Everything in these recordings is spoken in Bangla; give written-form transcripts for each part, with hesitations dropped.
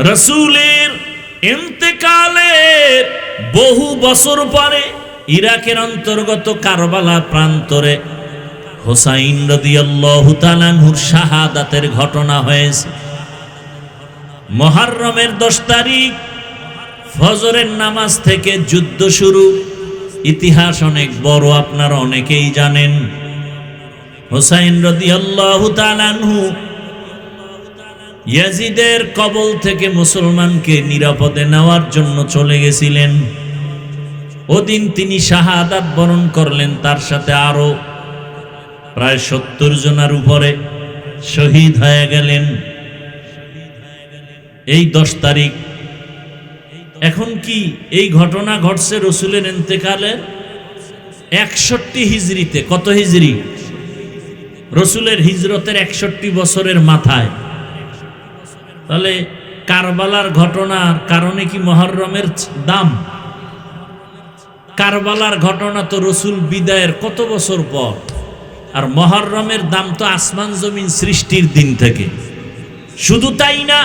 রাসূলের ইন্তেকালের বহু বছর পরে ইরাকের অন্তর্গত কারবালা প্রান্তরে হুসাইন রাদিয়াল্লাহু তাআলা আনহুর শাহাদাতের ঘটনা হয়েছে। মুহররমের 10 তারিখ ফজরের নামাজ থেকে যুদ্ধ শুরু। ইতিহাস অনেক বড়, আপনারা অনেকেই জানেন। হুসাইন রাদিয়াল্লাহু তাআলা আনহু ইয়াজিদের কবল থেকে মুসলমানকে নিরাপদে নেওয়ার জন্য চলে গেছিলেন। ওদিন তিনি শাহাদাত বরণ করলেন, তার সাথে আরো প্রায় 70 জনের উপরে শহীদ হয়ে গেলেন এই 10 তারিখ। এখন কি এই ঘটনা ঘটছে রসুলের ইন্তেকালের 61 হিজরিতে। কত হিজরি? রসুলের হিজরতের 61 বছরের মাথায়। তাহলে কারবালার ঘটনার কারণে কি মুহররমের দাম? কারবালার ঘটনা তো রসুল বিদায়ের কত বছর পর, আর মুহররমের দাম তো আসমান জমিন সৃষ্টির দিন থেকে। শুধু তাই না,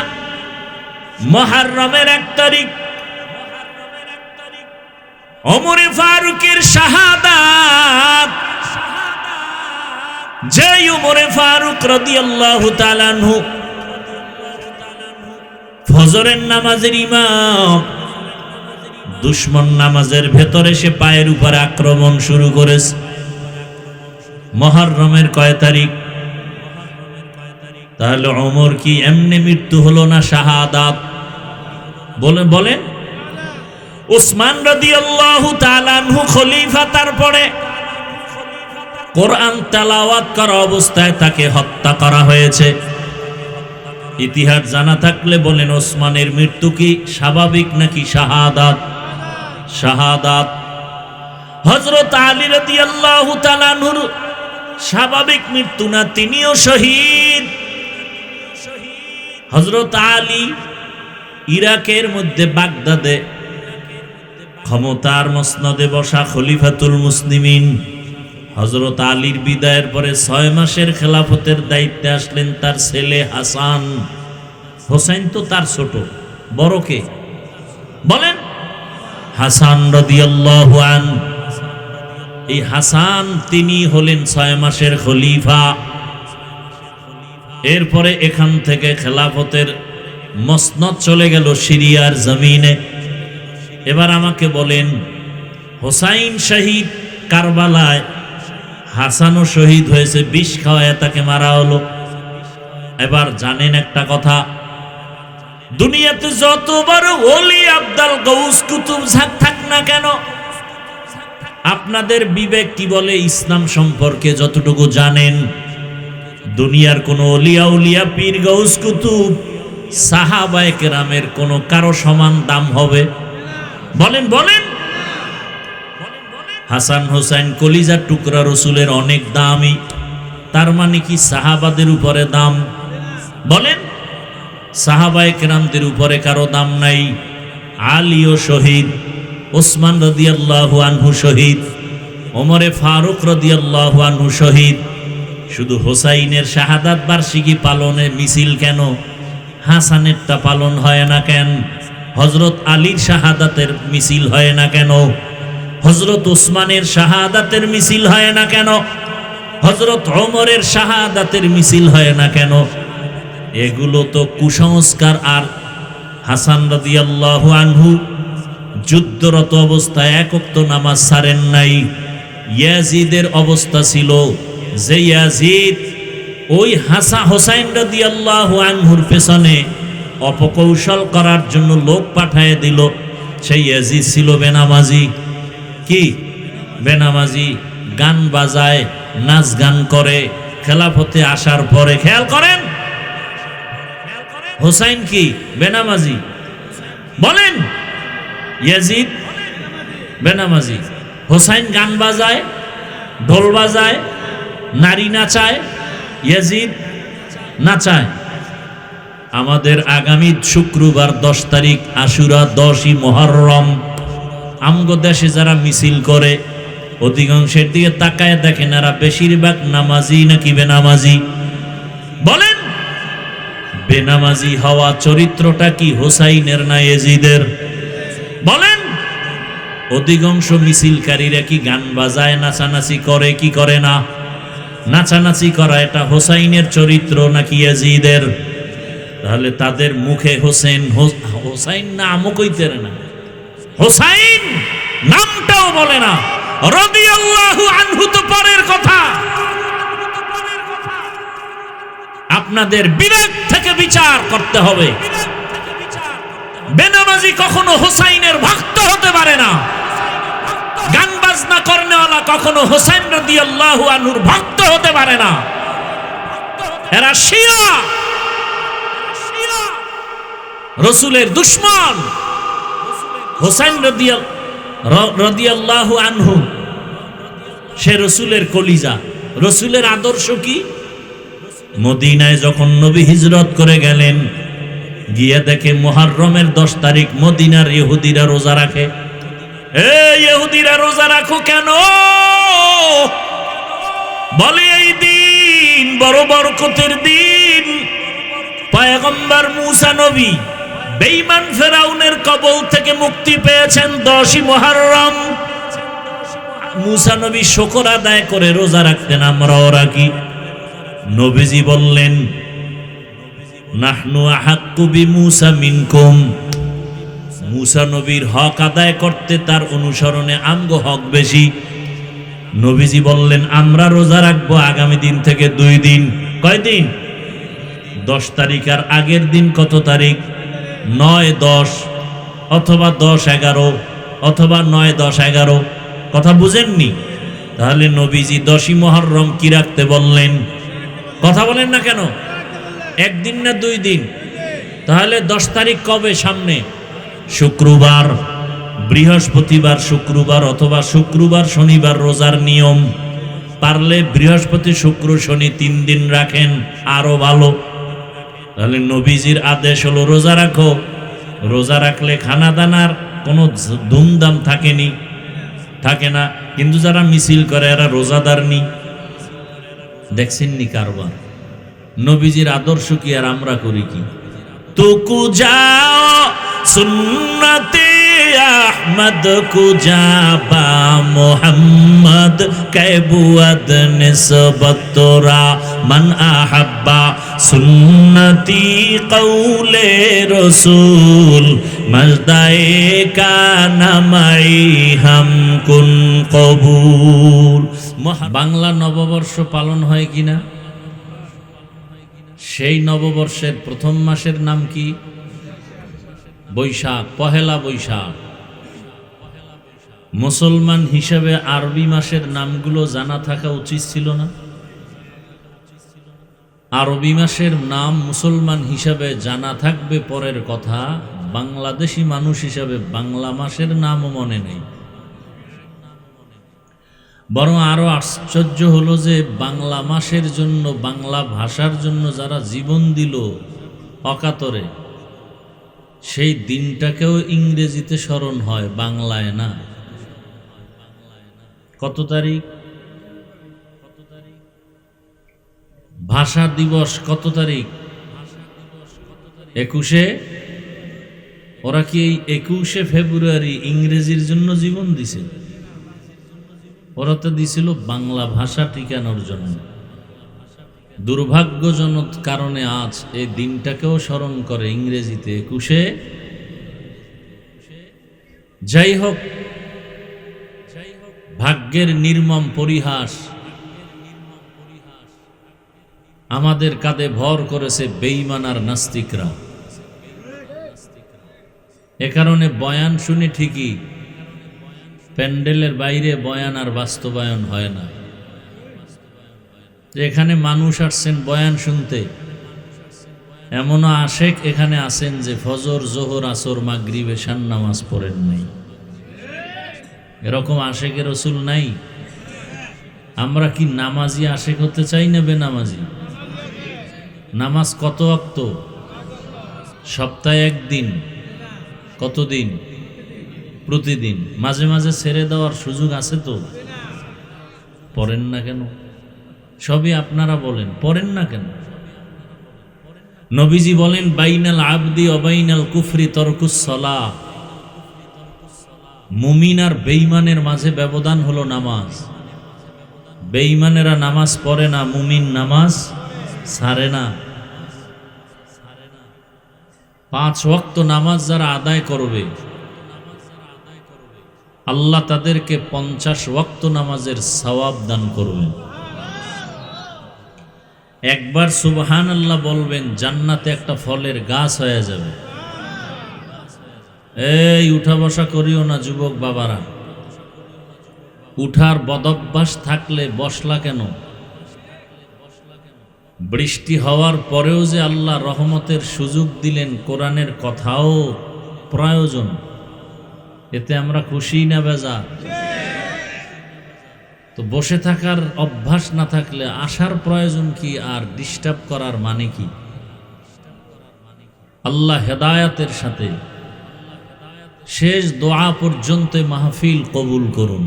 মুহররমের 1 তারিখ ওমরে ফারুকের শাহাদাত। যে ওমরে ফারুক রাদিয়াল্লাহু তাআলা আনহু ফজরের নামাজের ইমাম, দুশমন নামাজের ভেতরে সে পায়ের উপরে আক্রমণ শুরু করেছে। মুহররমের কয় তারিখ? তাহলে ওমর কি এমনি মৃত্যু হলো না শাহাদাত? বলেন। উসমান রাদিয়াল্লাহু তাআলা আনহু খলিফা, তারপরে কোরআন তেলাওয়াত করা অবস্থায় তাকে হত্যা করা হয়েছে। ইতিহাস জানা থাকলে বলেন, ওসমানের মৃত্যু কি স্বাভাবিক নাকি শাহাদাত? শাহাদাত। হযরত আলী রাদিয়াল্লাহু তাআলা আনহুর স্বাভাবিক মৃত্যু না, তিনিও শহীদ। হযরত আলী ইরাকের মধ্যে বাগদাদে ক্ষমতার মসনদে বসা খলিফাতুল মুসলিমিন। হযরত আলীর বিদায়ের পরে 6 মাসের খেলাফতের দায়িত্বে আসলেন তার ছেলে হাসান। হোসেন তো তার ছোট, বড় কে বলেন? হাসান রাদিয়াল্লাহু আনহু। এই হাসান তিনি হলেন 6 মাসের খলিফা। এরপরে এখান থেকে খেলাফতের মসনদ চলে গেল সিরিয়ার জমিনে। এবার আমাকে বলেন, হোসাইন শহীদ কারবালায়, হাসানও শহীদ হয়েছে, বিষ খাওয়ায় তাকে মারা হলো। এবার জানেন একটা কথা, দুনিয়াতে যত বড় ওলি আব্দাল গৌস কুতুব থাক না কেন, আপনাদের বিবেক কি বলে ইসলাম সম্পর্কে যতটুকু জানেন, দুনিয়ার কোন ওলিয়া উলিয়া পীর গৌস কুতুব সাহাবায়ে কেরামের কোন কারো সমান দাম হবে? বলেন। হাসান হোসেন কলিজার টুকরা, রসুলের অনেক দামি। তার মানে কি সাহাবাদের উপরে দাম? বলেন। সাহাবায়ে কেরামদের উপরে কারো দাম নাই। আলীও শহীদ, ওসমান রাদিয়াল্লাহু আনহু শহীদ, ওমরে ফারুক রাদিয়াল্লাহু আনহু শহীদ। শুধু হোসাইনের শাহাদাত বার্ষিকী পালনে মিছিল কেন? হাসানেরটা পালন হয় না কেন? হযরত আলীর শাহাদাতের মিছিল হয় না কেন? হযরত ওসমানের শাহাদাতের মিছিল হয় না কেন? হযরত ওমরের শাহাদাতের মিছিল হয় না কেন? এগুলো তো কুসংস্কার। আর হাসান রাদিয়াল্লাহু আনহু যুদ্ধরত অবস্থায় 1 ওয়াক্ত নামাজ ছাড়েন নাই। ইয়াজিদের অবস্থা ছিল যে ইয়াজিদ ওই হোসাইন রাদিয়াল্লাহু আনহুর পেছনে অপকৌশল করার জন্য লোক পাঠিয়ে দিল। সেই ইয়াজিদ ছিল বেনামাজি। কি বেনামাজি? গান বাজায়, নাচ গান করে। খেলাফতে আসার পরে খেয়াল করেন, হোসাইন কি বেনামাজি? বলেন। ইয়াজিদ বেনামাজি, হোসাইন গান বাজায়, ঢোল বাজায়, নারী নাচায়, ইয়াজিদ নাচায়। আমাদের আগামী শুক্রবার 10 তারিখ আশুরা, 10ই মুহররম। আমগো দেশে যারা মিছিল করে অধিকাংশের দিকে তাকায় দেখেন, এরা বেশিরভাগ নামাজি নাকি বেনামাজি? বলেন। বেনামাজি হওয়া চরিত্রটা কি হোসাইনের না ইয়াজিদের? বলেন। অধিকাংশ মিছিলকারীরা কি গান বাজায়, নাচানাচি করে কি করে না? নাচানাচি করা এটা হোসাইনের চরিত্র নাকি ইয়াজিদের? তাহলে তাদের মুখে হোসাইন নামও কইতেরে না, হোসাইন নামটাও বলে না, রাদিয়াল্লাহু আনহু তো পরের কথা। আপনাদের বিবেক থেকে বিচার করতে হবে। বেনামাজি কখনো হোসাইনের ভক্ত হতে পারে না, গান বাজনা করনেওয়ালা কখনো হোসাইন রাদিয়াল্লাহু আনহুর ভক্ত হতে পারে না। এরা শিয়া, রাসূলের দুশমন। হোসাইন রাদিয়াল্লাহু আনহু সে রাসূলের কলিজা। রাসূলের আদর্শ কি? মদিনায় যখন নবী হিজরত করে গেলেন, গিয়ে দেখে মুহররমের 10 তারিখ মদিনার ইহুদিরা রোজা রাখে। ইহুদিরা রোজা রাখো কেন? বলে এই দিন বড় বরকতের দিন। পয়গম্বর মুসা নবী বেঈমান ফেরাউনের কবল থেকে মুক্তি পেয়েছেন 10ই মুহররম। মুসা নবী শুকর আদায় করে রোজা রাখতেন, আমরাও রাখি। নবীজি বললেন, নাহনু আহাক্কু বিমুসা মিনকুম। মুসা নবীর হক আদায় করতে, তার অনুসরণে আমগো হক বেশি। নবীজি বললেন, আমরা রোজা রাখবো আগামী দিন থেকে 2 দিন। কয়দিন? 10 তারিখ আর আগের দিন কত তারিখ? 9-10 অথবা 10-11 অথবা 9-10-11। কথা বুঝেননি? তাহলে নবীজি 10ই মুহররম কি রাখতে বললেন? কথা বলেন না কেন? 1 দিন না 2 দিন? তাহলে 10 তারিখ কবে? সামনে শুক্রবার, বৃহস্পতিবার, শুক্রবার অথবা শুক্রবার শনিবার রোজার নিয়ম। পারলে বৃহস্পতি শুক্র শনি 3 দিন রাখেন, আরো ভালো। তাহলে নবীজির আদেশ হলো রোজা রাখো। রোজা রাখলে খানা দানার কোনো ধুমধাম থাকে না। কিন্তু যারা মিছিল করে এরা রোজাদার নি। দেখছেননি কারবার? নবীজির আদর্শ কি আর আমরা করি কি? তুকু যাও সুন্নতে আহমদ কুজাবা মোহাম্মদ কেবুয়াদ নিসবতরা মান আহাব্বা সুন্নতি কৌলে রসুল মজদায়ে কানামাই হাম কুন কবুল। বাংলা নববর্ষ পালন হয় কিনা? সেই নববর্ষের প্রথম মাসের নাম কি? বৈশাখ, পহেলা বৈশাখ। মুসলমান হিসেবে আরবি মাসের নামগুলো জানা থাকা উচিত ছিল না? আরবি মাসের নাম মুসলমান হিসাবে জানা থাকবে পরের কথা, বাংলাদেশি মানুষ হিসাবে বাংলা মাসের নামও মনে নেই। বরং আরো আশ্চর্য হলো যে বাংলা মাসের জন্য, বাংলা ভাষার জন্য যারা জীবন দিল অকাতরে, সেই দিনটাকেও ইংরেজিতে স্মরণ হয়, বাংলায় না। কত তারিখ? ভাষা দিবস কত তারিখ? 21। ওরা কি এই 21শে ফেব্রুয়ারি ইংরেজির জন্য জীবন দিছে? ওরা তো দিছিল বাংলা ভাষা টিকানোর জন্য। দুর্ভাগ্যজনক কারণে আজ এই দিনটাকেও স্মরণ করে ইংরেজিতে 21শে। যাই হোক, ভাগ্যের নির্মম পরিহাস, আমাদের কাঁধে ভর করেছে বেঈমান আর নাস্তিকরা। এ কারণে বয়ান শুনি ঠিকই, প্যান্ডেলের বাইরে বয়ান আর বাস্তবায়ন হয় না। এখানে মানুষ আসছেন বয়ান শুনতে, এমনও আশেক এখানে আছেন যে ফজর, জোহর, আসর, মাগরিব, এশার নামাজ পড়েন নাই। এরকম আশেকের রসুল নাই? আমরা কি নামাজি আশেক হতে চাই না বেনামাজি? নামাজ কত ওয়াক্ত? সপ্তাহে 1 দিন। কতদিন? প্রতিদিন। মাঝে মাঝে ছেড়ে দেওয়ার সুযোগ আছে তো? পড়েন না কেন? সবই আপনারা বলেন, পড়েন না কেন? নবীজি বলেন বাইনাল আবদি ও বাইনাল কুফরি তরকুস সালাহ, মুমিন আর বেঈমানের মাঝে ব্যবধান হলো নামাজ। বেঈমানেরা নামাজ পড়ে না, মুমিন নামাজ ছাড়ে না। 5 ওয়াক্ত নামাজ যারা আদায় করবে আল্লাহ তাদেরকে 50 ওয়াক্ত নামাজের সওয়াব দান করবেন। একবার সুবহানাল্লাহ বলবেন, জান্নাতে একটা ফলের গাছ হয়ে যাবে। এই উঠা বসা করিও না যুবক বাবারা, উঠার বদভ্যাস থাকলে বসলা কেন? বৃষ্টি হওয়ার পরেও যে আল্লাহ রহমতের সুযোগ দিলেন, কোরআনের কথাও প্রয়োজন, এতে আমরা খুশি না বেজার? তো বসে থাকার অভ্যাস না থাকলে আসার প্রয়োজন কি, আর ডিস্টার্ব করার মানে কি? আল্লাহ হেদায়াতের সাথে শেষ দোয়া পর্যন্ত মাহফিল কবুল করুন।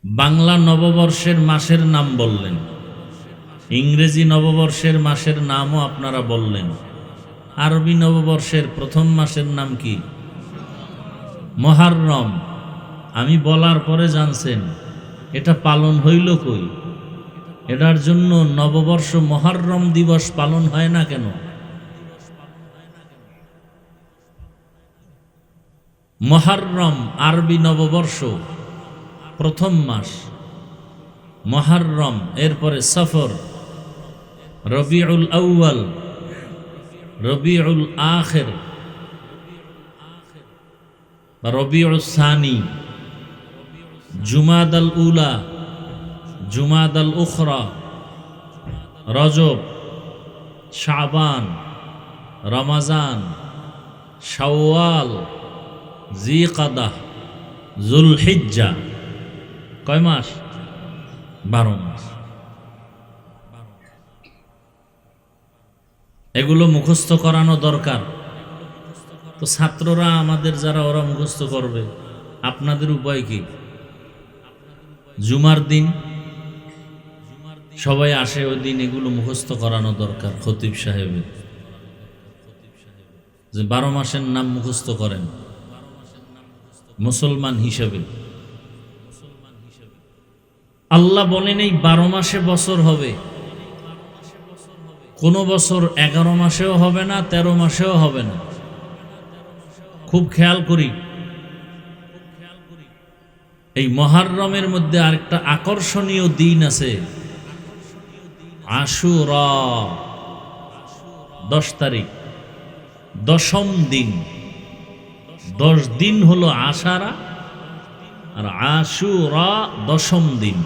বাংলা নববর্ষের মাসের নাম বললেন, ইংরেজি নববর্ষের মাসের নামও আপনারা বললেন। আরবি নববর্ষের প্রথম মাসের নাম কি? মুহররম। আমি বলার পরে জানছেন এটা পালন হইল কই? এটার জন্য নববর্ষ মুহররম দিবস পালন হয় না কেন? মুহররম আরবি নববর্ষ প্রথম মাস, মুহররম, এরপরে সফর, রবিউল আউয়াল, রবিউল আখির, রবিউল সানি, জুমাদাল উলা, জুমাদাল উখরা, রজব, শাবান, রমজান, শাওয়াল, জিকাদাহ, যুলহিজ্জা। কয় মাস? 12 মাস। এগুলো মুখস্থ করানো দরকার। তো ছাত্ররা আমাদের যারা, ওরা মুখস্থ করবে, আপনাদের উপায় কি? জুমার দিন সবাই আসে, ওই দিন এগুলো মুখস্থ করানো দরকার। খতিব সাহেবের যে 12 মাসের নাম মুখস্থ করেন মুসলমান হিসেবে। আল্লাহ বলেন এই 12 মাসে বছর হবে, কোন বছর 11 মাসেও হবে না, 13 মাসেও হবে না। খুব খেয়াল করি। এই মুহররমের মধ্যে আরেকটা আকর্ষণীয় দিন আছে, আশুরা, 10 তারিখ, 10ম দিন। 10 দিন হলো আশারা, আর আশুরা 10ম দিন।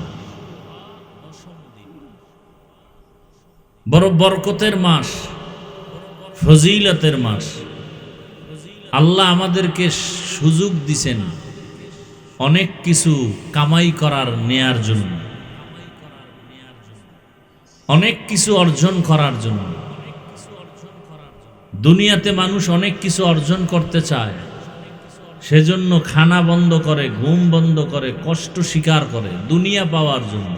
বড় বরকতের মাস, ফজিলতের মাস। আল্লাহ আমাদেরকে সুযোগ দিছেন অনেক কিছু কামাই করার, নেয়ার জন্য, অনেক কিছু অর্জন করার জন্য। দুনিয়াতে মানুষ অনেক কিছু অর্জন করতে চায়, সেজন্য খানা বন্ধ করে, ঘুম বন্ধ করে, কষ্ট স্বীকার করে দুনিয়া পাওয়ার জন্য।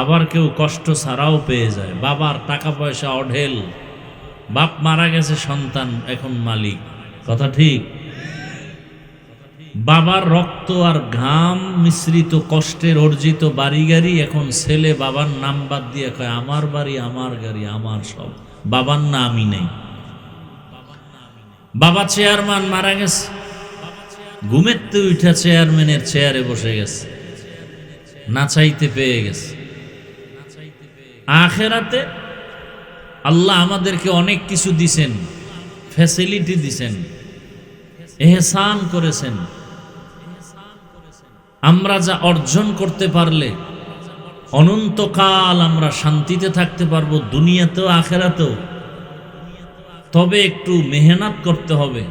আবার কেউ কষ্ট ছাড়াও পেয়ে যায়। বাবার টাকা পয়সা অঢেল, বাপ মারা গেছে, সন্তান এখন মালিক। কথা ঠিক? বাবার রক্ত আর ঘাম মিশ্রিত কষ্টের অর্জিত বাড়ি গাড়ি, এখন ছেলে বাবার নাম বাদ দিয়ে কয় আমার বাড়ি, আমার গাড়ি, আমার সব। বাবার না আমি নেই। বাবা চেয়ারম্যান মারা গেছে, ঘুমের তো উঠা চেয়ারম্যানের চেয়ারে বসে গেছে, না চাইতে পেয়ে গেছে। আখেরাতে আল্লাহ আমাদেরকে অনেক কিছু দিছেন, ফ্যাসিলিটি দিছেন, এহসান করেছেন। আমরা যা অর্জন করতে পারলে অনন্তকাল আমরা শান্তিতে থাকতে পারবো, দুনিয়াতেও আখেরাতেও। তবে একটু মেহনত করতে হবে।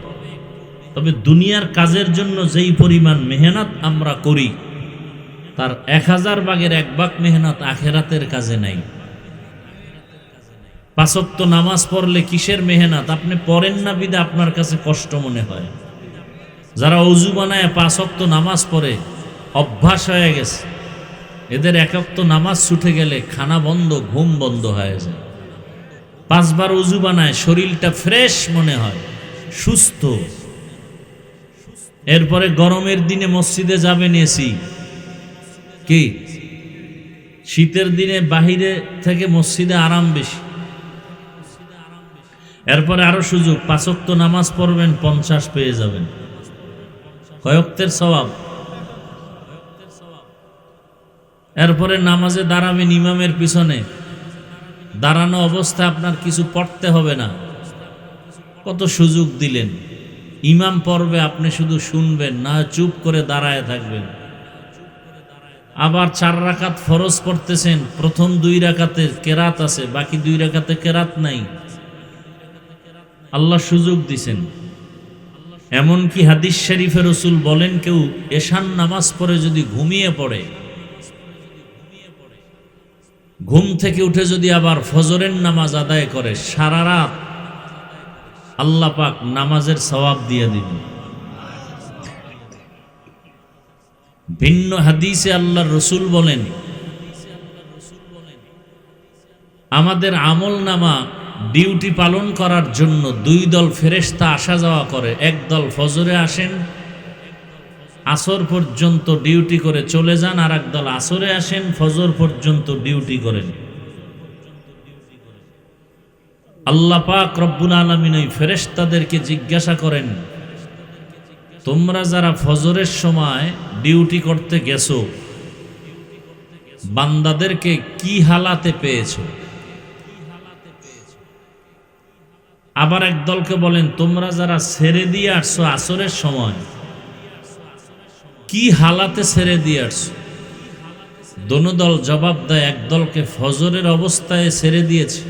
তবে দুনিয়ার কাজের জন্য যেই পরিমাণ মেহনত আমরা করি, তার 1000 ভাগের 1 ভাগ মেহনত আখেরাতের কাজে নাই। 5 ওয়াক্ত নামাজ পড়লে কিসের মেহনত? আপনি পড়েন না বিদে আপনার কাছে কষ্ট মনে হয়। যারা অজু বানায় 5 ওয়াক্ত নামাজ পড়ে, অভ্যাস হয়ে গেছে, এদের এক ওয়াক্ত নামাজ ছুটে গেলে খানা বন্ধ, ঘুম বন্ধ হয়ে যায়। 5 বার উজু বানায়, শরীরটা ফ্রেশ মনে হয়, সুস্থ। এরপরে গরমের দিনে মসজিদে যাবেন এসি, কি শীতের দিনে বাহিরে থেকে মসজিদে আরাম বেশি। এরপরে আরো সুযোগ, 5 ওয়াক্ত নামাজ পড়বেন, 50 পেয়ে যাবেন। কয় ওয়াক্তের সওয়াব? এরপরে নামাজে দাঁড়াবেন ইমামের পিছনে, দাঁড়ানো অবস্থায় আপনার কিছু পড়তে হবে না। কত সুযোগ দিলেন। ইমাম পড়বে, আপনি শুধু শুনবেন, না চুপ করে দাঁড়ায় থাকবেন। আবার 4 রাকাত ফরজ পড়তেছেন, প্রথম 2 রাকাতে কেরাত আছে, বাকি 2 রাকাতে কেরাত নাই। আল্লাহ সুযোগ দিছেন। এমনকি হাদিস শরীফে রাসূল বলেন, কেউ এশার নামাজ পড়ে যদি ঘুমিয়ে পড়ে, ঘুম থেকে উঠে যদি আবার ফজরের নামাজ আদায় করে, সারা রাত আল্লাহ পাক নামাজের সওয়াব দিয়ে দিবেন। ভিন্ন হাদিসে আল্লাহর রাসূল বলেন, আমাদের আমল নামা ডিউটি পালন করার জন্য 2 দল ফেরেশতা আসা যাওয়া করে। এক দল ফজরে আসেন, আসর পর্যন্ত ডিউটি করে চলে যান, আর এক দল আসরে আসেন, ফজর পর্যন্ত ডিউটি করেন। আল্লাহ পাক রব্বুল আলামিন ওই ফেরেশতাদেরকে জিজ্ঞাসা করেন, তোমরা যারা ফজরের সময় ডিউটি করতে গেছো, বান্দাদেরকে কি হালাতে পেয়েছো? আবার এক দলকে বলেন, তোমরা যারা ছেড়ে দিয়ে আসছো আসরের সময়, কি হালাতে ছেড়ে দিয়ে আসছো? দোনো দল জবাব দেয়, এক দলকে ফজরের অবস্থায় ছেড়ে দিয়েছে,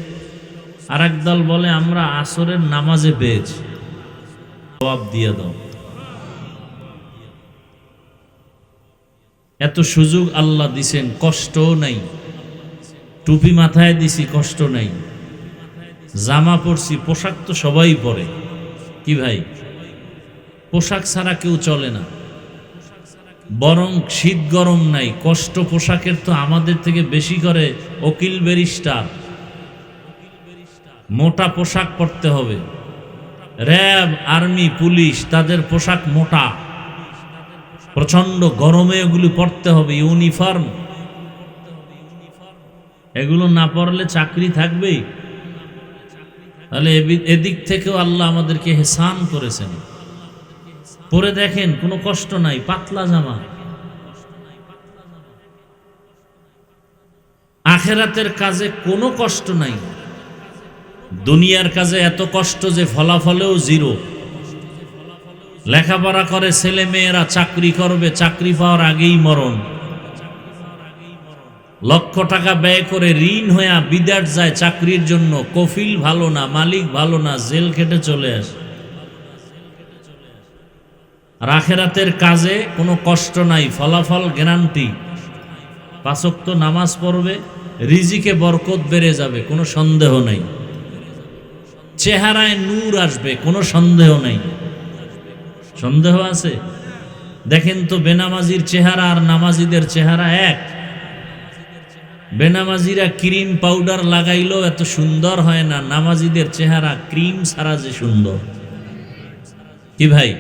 আর এক দল বলে আমরা আসরের নামাজে পেয়েছি। জবাব দিয়ে দাও। এত সুযোগ আল্লাহ দিছেন, কষ্টও নাই। টুপি মাথায় দিছি, কষ্ট নাই। জামা পরছি, পোশাক তো সবাই পরে, কি ভাই? পোশাক ছাড়া কেউ চলে না। বরং শীত গরম নাই, কষ্ট পোশাকের তো আমাদের থেকে বেশি করে উকিল ব্যারিস্টার। মোটা পোশাক পরতে হবে। র্যাব, আর্মি, পুলিশ, তাদের পোশাক মোটা, প্রচন্ড গরমে এগুলি পরতে হবে, ইউনিফর্ম। এগুলো না পরলে চাকরি থাকবেই। তাহলে এদিক থেকেও আল্লাহ আমাদেরকে হেসান করেছেন। পরে দেখেন, কোনো কষ্ট নাই, পাতলা জামা। আখেরাতের কাজে কোনো কষ্ট নাই। দুনিয়ার কাজে এত কষ্ট যে ফলাফলেও 0। লেখাপড়া করে ছেলে মেয়েরা, চাকরি করবে, চাকরি পাওয়ার আগেই মরণ। লক্ষ টাকা ব্যয় করে ঋণ হয়ে বিদেশ যায় চাকরির জন্য, কফিল ভালো না, মালিক ভালো না, জেল খেটে চলে আসে। আর আখেরাতের কাজে কোনো কষ্ট নাই, ফলাফল গ্যারান্টি। 5 ওয়াক্ত নামাজ পড়বে, রিজিকে বরকত বেড়ে যাবে, কোনো সন্দেহ নেই। চেহারায় নূর আসবে, কোনো সন্দেহ নেই। সন্দেহ আছে? দেখেন তো, বেনামাজির চেহারা আর নামাজিদের চেহারা এক? বেনামাজিরা ক্রিম পাউডার লাগাইলেও এত সুন্দর হয় না, নামাজিদের চেহারা ক্রিম ছাড়া যে সুন্দর। কি ভাই?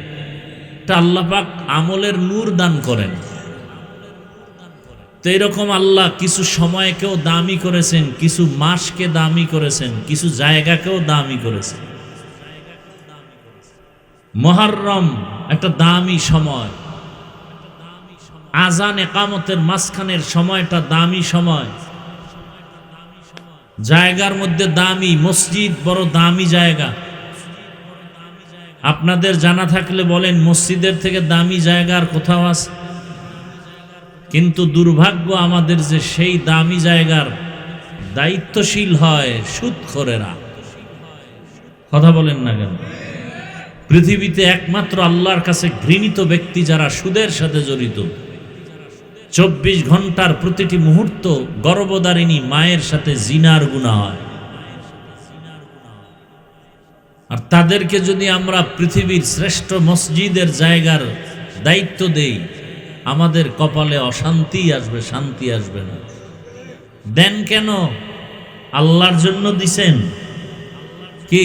তা আল্লাহ পাক আমলের নূর দান করেন। তো এরকম আল্লাহ কিছু সময়কেও দামি করেছেন, কিছু মাসকে দামি করেছেন, কিছু জায়গাকেও দামি করেছেন। মুহররম একটা দামি সময়, আজান একামতের মাঝখানের সময়টা দামি সময়। জায়গার মধ্যে দামি, মসজিদ বড় দামি জায়গা। আপনাদের জানা থাকলে বলেন, মসজিদের থেকে দামি জায়গা আর কোথাও আছে? কিন্তু দুর্ভাগ্য আমাদের যে সেই দামি জায়গার দায়িত্বশীল হয় সুদখোরেরা। কথা বলেন না কেন? পৃথিবীতে একমাত্র আল্লাহর কাছে ঘৃণিত ব্যক্তি যারা সুদের সাথে জড়িত। 24 ঘন্টার প্রতিটি মুহূর্ত গর্ভধারিণী মায়ের সাথে জিনার গুনাহ হয়। আর তাদেরকে যদি আমরা পৃথিবীর শ্রেষ্ঠ মসজিদের জায়গার দায়িত্ব দেই, আমাদের কপালে অশান্তি আসবে, শান্তি আসবে না। দেন কেন? আল্লাহর জন্য দিছেন। কি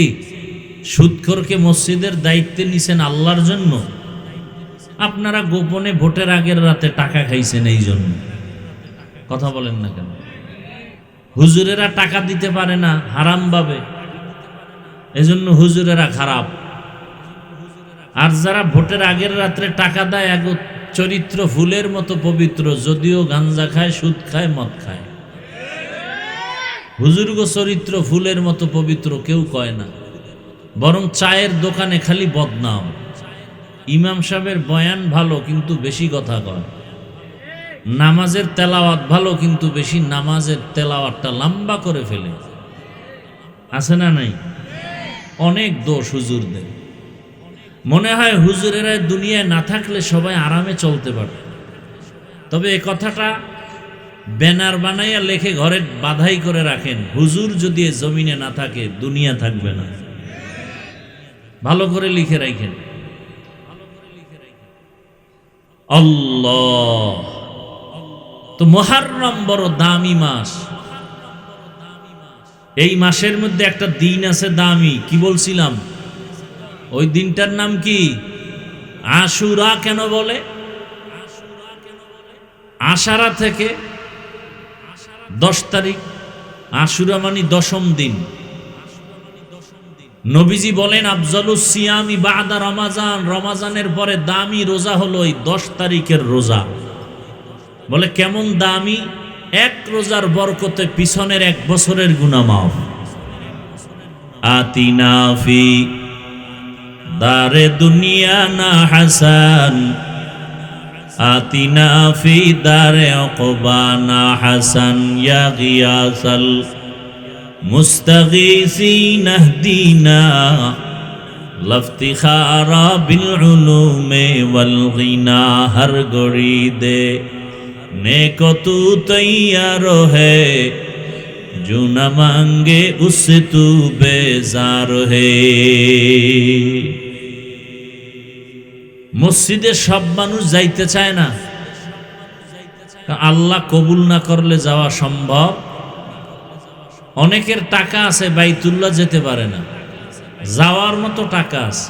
সুদখোরকে মসজিদের দায়িত্বে নিছেন আল্লাহর জন্য? আপনারা গোপনে ভোটের আগের রাতে টাকা খাইছেন এই জন্য। কথা বলেন না কেন? হুজুরেরা টাকা দিতে পারে না হারাম ভাবে, এজন্য হুজুরেরা খারাপ। আর যারা ভোটের আগের রাত্রে টাকা দেয়, এক চরিত্র ফুলের মতো পবিত্র, যদিও গাঞ্জা খায়, সুদ খায়, মদ খায়। হুজুরগো চরিত্র ফুলের মতো পবিত্র কেউ কয় না, বরং চায়ের দোকানে খালি বদনাম। ইমাম সাহেবের বয়ান ভালো কিন্তু বেশি কথা কয়। নামাজের তেলাওয়াত ভালো কিন্তু বেশি নামাজের তেলাওয়াতটা লম্বা করে ফেলে। আছে না নাই? অনেক দোষ হুজুরদের। মনে হয় হুজুরেরা দুনিয়ায় না থাকলে সবাই আরামে চলতে পারে। তবে এ কথাটা ব্যানার বানাইয়া লেখে ঘরে বাধাই করে রাখেন, হুজুর যদি এ জমিনে না থাকে দুনিয়া থাকবে না। ভালো করে লিখে রাখেন। আল্লাহ! তো মুহররম বড় দামি মাস। এই মাসের মধ্যে একটা দিন আছে দামি, কি বলছিলাম? ওই দিনটার নাম কি? আশুরা। কেন বলে? আশারা থেকে 10 তারিখ। আশুরা মানে 10ম দিন। নবীজি বলেন আফজালুস সিয়ামি বাদা রমাজান, রমাজানের পরে দামি রোজা হলো এই 10 তারিখের রোজা। বলে কেমন দামি? এক রোজার বরকতে পিছনের 1 বছরের গুনাহ মাফ। আতিনা ফি দারে দুনিয়া না হাসান, আতিনা ফি দারে উকবা না হাসান, ইয়া গিয়াসাল মুস্তাগীসিন ইহদিনা লফতিখারা বিল উলুমে ওয়াল গিনা। হর গড়ি দে नेको तू तैयार है, जो न मांगे उससे तू बेजार है। মসজিদে সব মানুষ যাইতে চায় না, আল্লাহ কবুল না করলে যাওয়া সম্ভব। অনেকের টাকা আছে, বাইতুল্লাহ যেতে পারে না। যাওয়ার মতো টাকা আছে,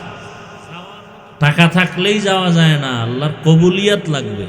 টাকা থাকলেই যাওয়া যায় না, আল্লাহর কবুলিয়াত লাগবে।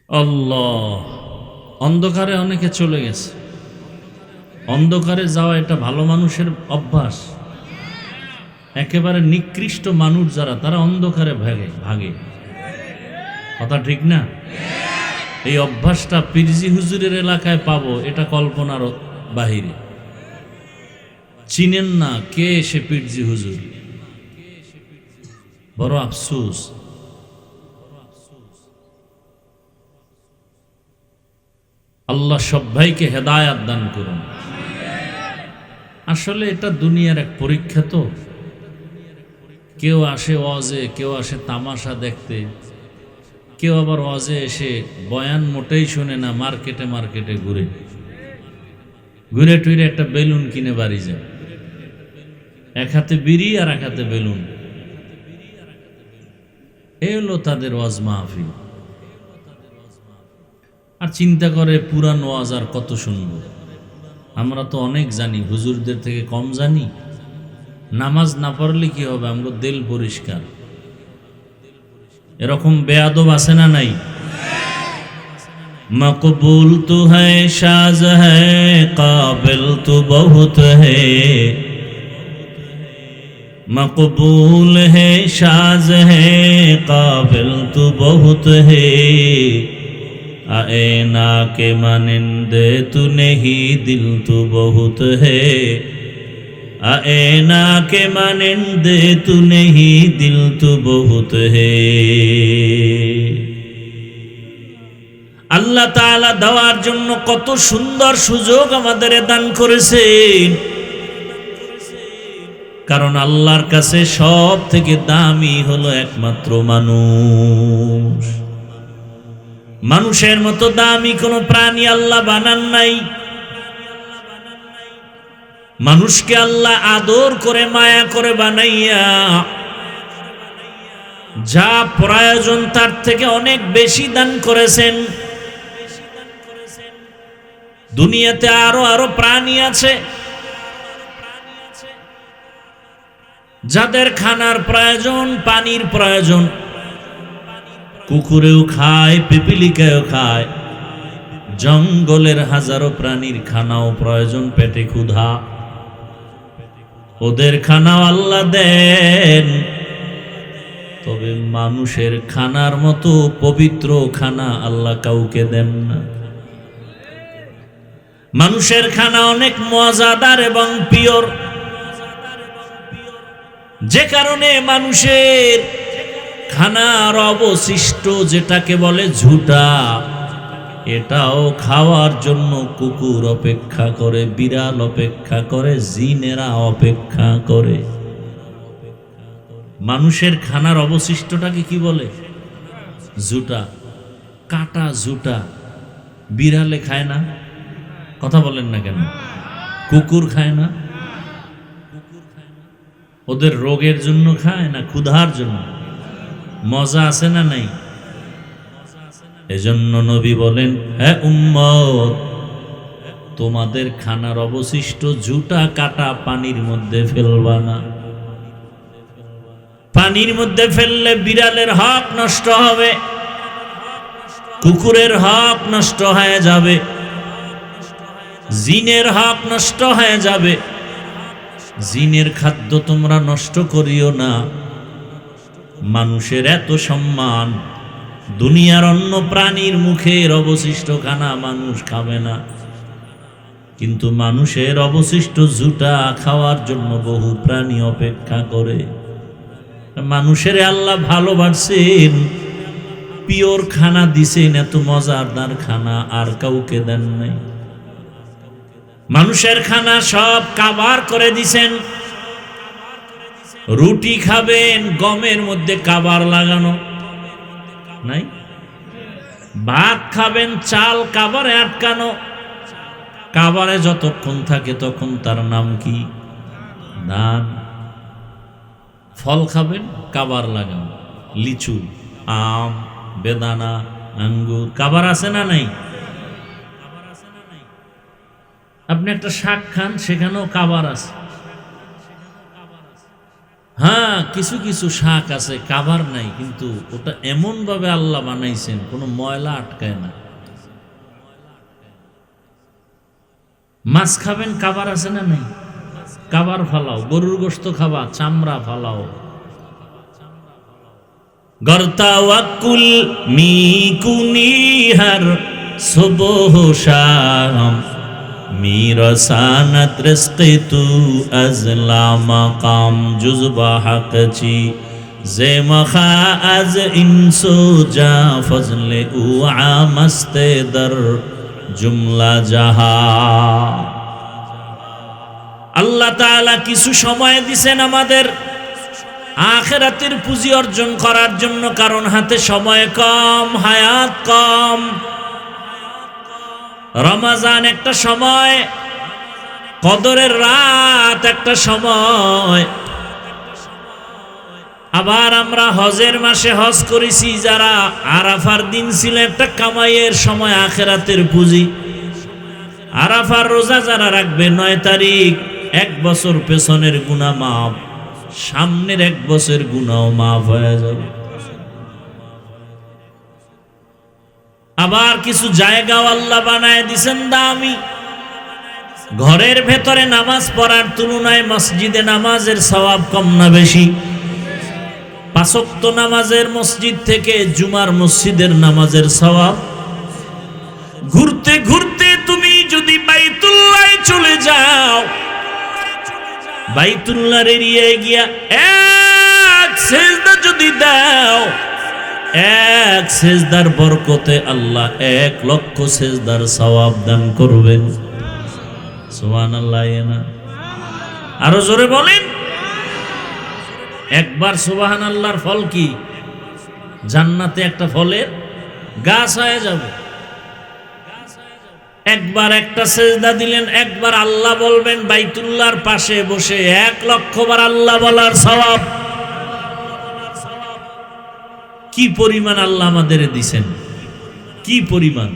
আল্লাহ! অন্ধকারে অনেকে চলে গেছে। অন্ধকারে যাওয়া এটা ভালো মানুষের অভ্যাস। একেবারে নিকৃষ্ট মানুষ যারা, তারা অন্ধকারে ভাগে। কথা ঠিক না? এই অভ্যাসটা পীরজি হুজুরের এলাকায় পাবো, এটা কল্পনার বাহিরে। চিনেন না কে সে পীরজি হুজুর? বড় আফসোস। আল্লাহ সব ভাইকে হেদায়াত দান করুন। আসলে এটা দুনিয়ার এক পরীক্ষা। তো কেউ আসে ওয়াজে, কেউ আসে তামাশা দেখতে, কেউ আবার ওয়াজে এসে বয়ান মোটেই শুনে না, মার্কেটে মার্কেটে ঘুরে ঘুরে টুরে একটা বেলুন কিনে বাড়ি যায়, এক হাতে বিড়ি আর এক হাতে বেলুন। এই হলো তাদের ওয়াজ মাহফিল। আর চিন্তা করে পুরান ওয়াজ আর কত শুনবো। আমরা তো অনেক জানি, হুজুরদের থেকে কম জানি। নামাজ না পড়লে কি হবে, আমগো দিল পরিষ্কার। এরকম বেয়াদব আছে না নাই? মকবুল তো হ্যায়, শাজ হ্যায়, কাবিল তো বহুত হ্যায়। মকবুল হ্যায়, শাজ হ্যায়, কাবিল তো বহুত হ্যায়। आईना के मानिंदे तू नहीं, दिल तू बहुत है। आईना के मानिंदे तू नहीं, दिल तू बहुत है। আল্লাহ তাআলা দেওয়ার জন্য কত সুন্দর সুযোগ আমাদের দান করেছেন। কারণ আল্লাহর কাছে সব থেকে দামি হলো একমাত্র মানুষ। মানুষের মতো দামি কোনো প্রাণী আল্লাহ বানান নাই। মানুষকে আল্লাহ আদর করে মায়া করে বানাইয়া যা প্রয়োজন তার থেকে অনেক বেশি দান করেছেন। দুনিয়াতে আরো আরো প্রাণী আছে যাদের খানার প্রয়োজন, পানির প্রয়োজন। কুকুরেও খায়, পিপিলিকাও খায়। জঙ্গলের হাজারো প্রাণীর খানাও প্রয়োজন, পেটে ক্ষুধা। ওদের খানাও আল্লাহ দেন। তবে মানুষের খানার মতো পবিত্র খানা আল্লাহ কাউকে দেন না। মানুষের খানা অনেক মজাদার এবং পিওর, যে কারণে মানুষের খানার অবশিষ্ট, যেটাকে বলে ঝুটা, এটাও খাওয়ার জন্য কুকুর অপেক্ষা করে, বিড়াল অপেক্ষা করে, জিনেরা অপেক্ষা করে। মানুষের খানার অবশিষ্টটাকে কি বলে? ঝুটা, কাটা ঝুটা। বিড়ালে খায় না? কথা বলেন না কেন? কুকুর খায় না? ওদের রোগের জন্য খায় না ক্ষুধার জন্য? মজা আছে না নাই? এজন্য নবী বলেন, হে উম্মত, তোমাদের খানার অবশিষ্ট ঝুটা কাটা পানির মধ্যে ফেলবা না। পানির মধ্যে ফেললে বিড়ালের হক নষ্ট হবে, কুকুরের হক নষ্ট হয়ে যাবে, জিনের হক নষ্ট হয়ে যাবে। জিনের খাদ্য তোমরা নষ্ট করিও না। মানুষের এত সম্মান, দুনিয়ার অন্য প্রাণীর মুখের অবশিষ্ট খানা মানুষ খাবে না, কিন্তু মানুষের অবশিষ্ট ঝুটা খাওয়ার জন্য বহু প্রাণী অপেক্ষা করে। মানুষের আল্লাহ ভালোবাসেন, পিওর খানা দিছেন, এত মজাদার খানা আর কাউকে দেন নাই। মানুষের খানা সব কাবার করে দিছেন। রুটি খাবেন, গমের মধ্যে কাবার লাগানো নাই। ভাত খাবেন, চাল কাবারে আটকানো। কাবারে যতক্ষণ থাকে তখন তার নাম কি? ধান। ফল খাবেন, কাবার লাগানো। লিচু, আম, বেদানা, আঙ্গুর, কাবার আছে না নাই? আপনি একটা শাক খান, সেখানেও কাবার আছে। হ্যাঁ, কিছু কিছু শাক আছে কাবার নাই, কিন্তু ওটা এমন ভাবে আল্লাহ বানাইছেন কোনো ময়লা আটকায় না। মাছ খাবেন, কাবার আছে না নাই? কাবার ফালাও। গরুর গোশত খাবা, চামড়া ফালাও। গর্তাওয়াকুল মিকুনিহার সুবহ শাম میرساند رزق تو از لامقام جز با حق چی زمخا از انسو جا فضل او عامست در জুমলা জাহান। আল্লাহ তাআলা কিছু সময় দিবেন আমাদের আখিরাতের পুঁজি অর্জন করার জন্য, কারণ হাতে সময় কম, হায়াত কম। রমজান একটা সময়, কদরের রাত একটা সময়। আবার আমরা হজের মাসে হজ করেছি, যারা আরাফার দিন ছিল একটা কামাইয়ের সময়, আখিরাতের পুঁজি। আরাফার রোজা যারা রাখবে 9 তারিখ, 1 বছর পেছনের গুনাহ মাফ, সামনের 1 বছর গুনাহ মাফ হয়ে যাবে। আবার কিছু জায়গাও আল্লাহ বানায় দিয়েছেন দামি। ঘরের ভেতরে নামাজ পড়ার তুলনায় মসজিদে নামাজের সওয়াব কম না বেশি? 5 ওয়াক্ত নামাজের মসজিদ থেকে জুমার মসজিদের নামাজের সওয়াব। ঘুরতে ঘুরতে তুমি যদি বাইতুল্লাহ চলে যাও, বাইতুল্লাহর এরিয়ায় গিয়া এক সেজদা যদি দাও, এক সেজদার বরকতে আল্লাহ 1 লক্ষ সেজদার সওয়াব দান করবেন। সুবহানাল্লাহ। না আরো জোরে বলেন। একবার সুবহানাল্লাহর ফল কি? জান্নাতে একটা ফলের গাছ হয়ে যাবে। একবার একটা সেজদা দিলেন, একবার আল্লাহ বলবেন, বাইতুল্লাহর পাশে বসে 1 লক্ষ বার আল্লাহ বলার সওয়াব। কি পরিমাণ আল্লাহ আমাদের দিছেন, কি পরিমাণ।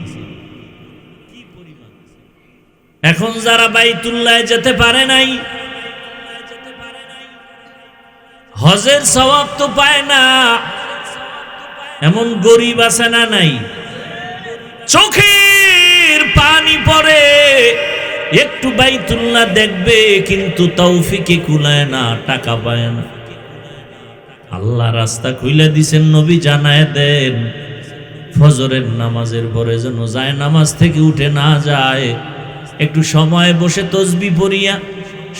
এখন যারা বাইতুল্লাহ যেতে পারে নাই, হজের সওয়াব তো পায় না, এমন গরিব আছে না নাই? চোখের পানি পড়ে একটু বাইতুল্লাহ দেখবে, কিন্তু তৌফিকে কুলায় না, টাকা পায় না। আল্লাহ রাস্তা খুলে দিছেন, নবী জানায় দেন, ফজরের নামাজের পরে যেন যায় নামাজ থেকে উঠে না যায়, একটু সময় বসে তসবিহ পড়িয়া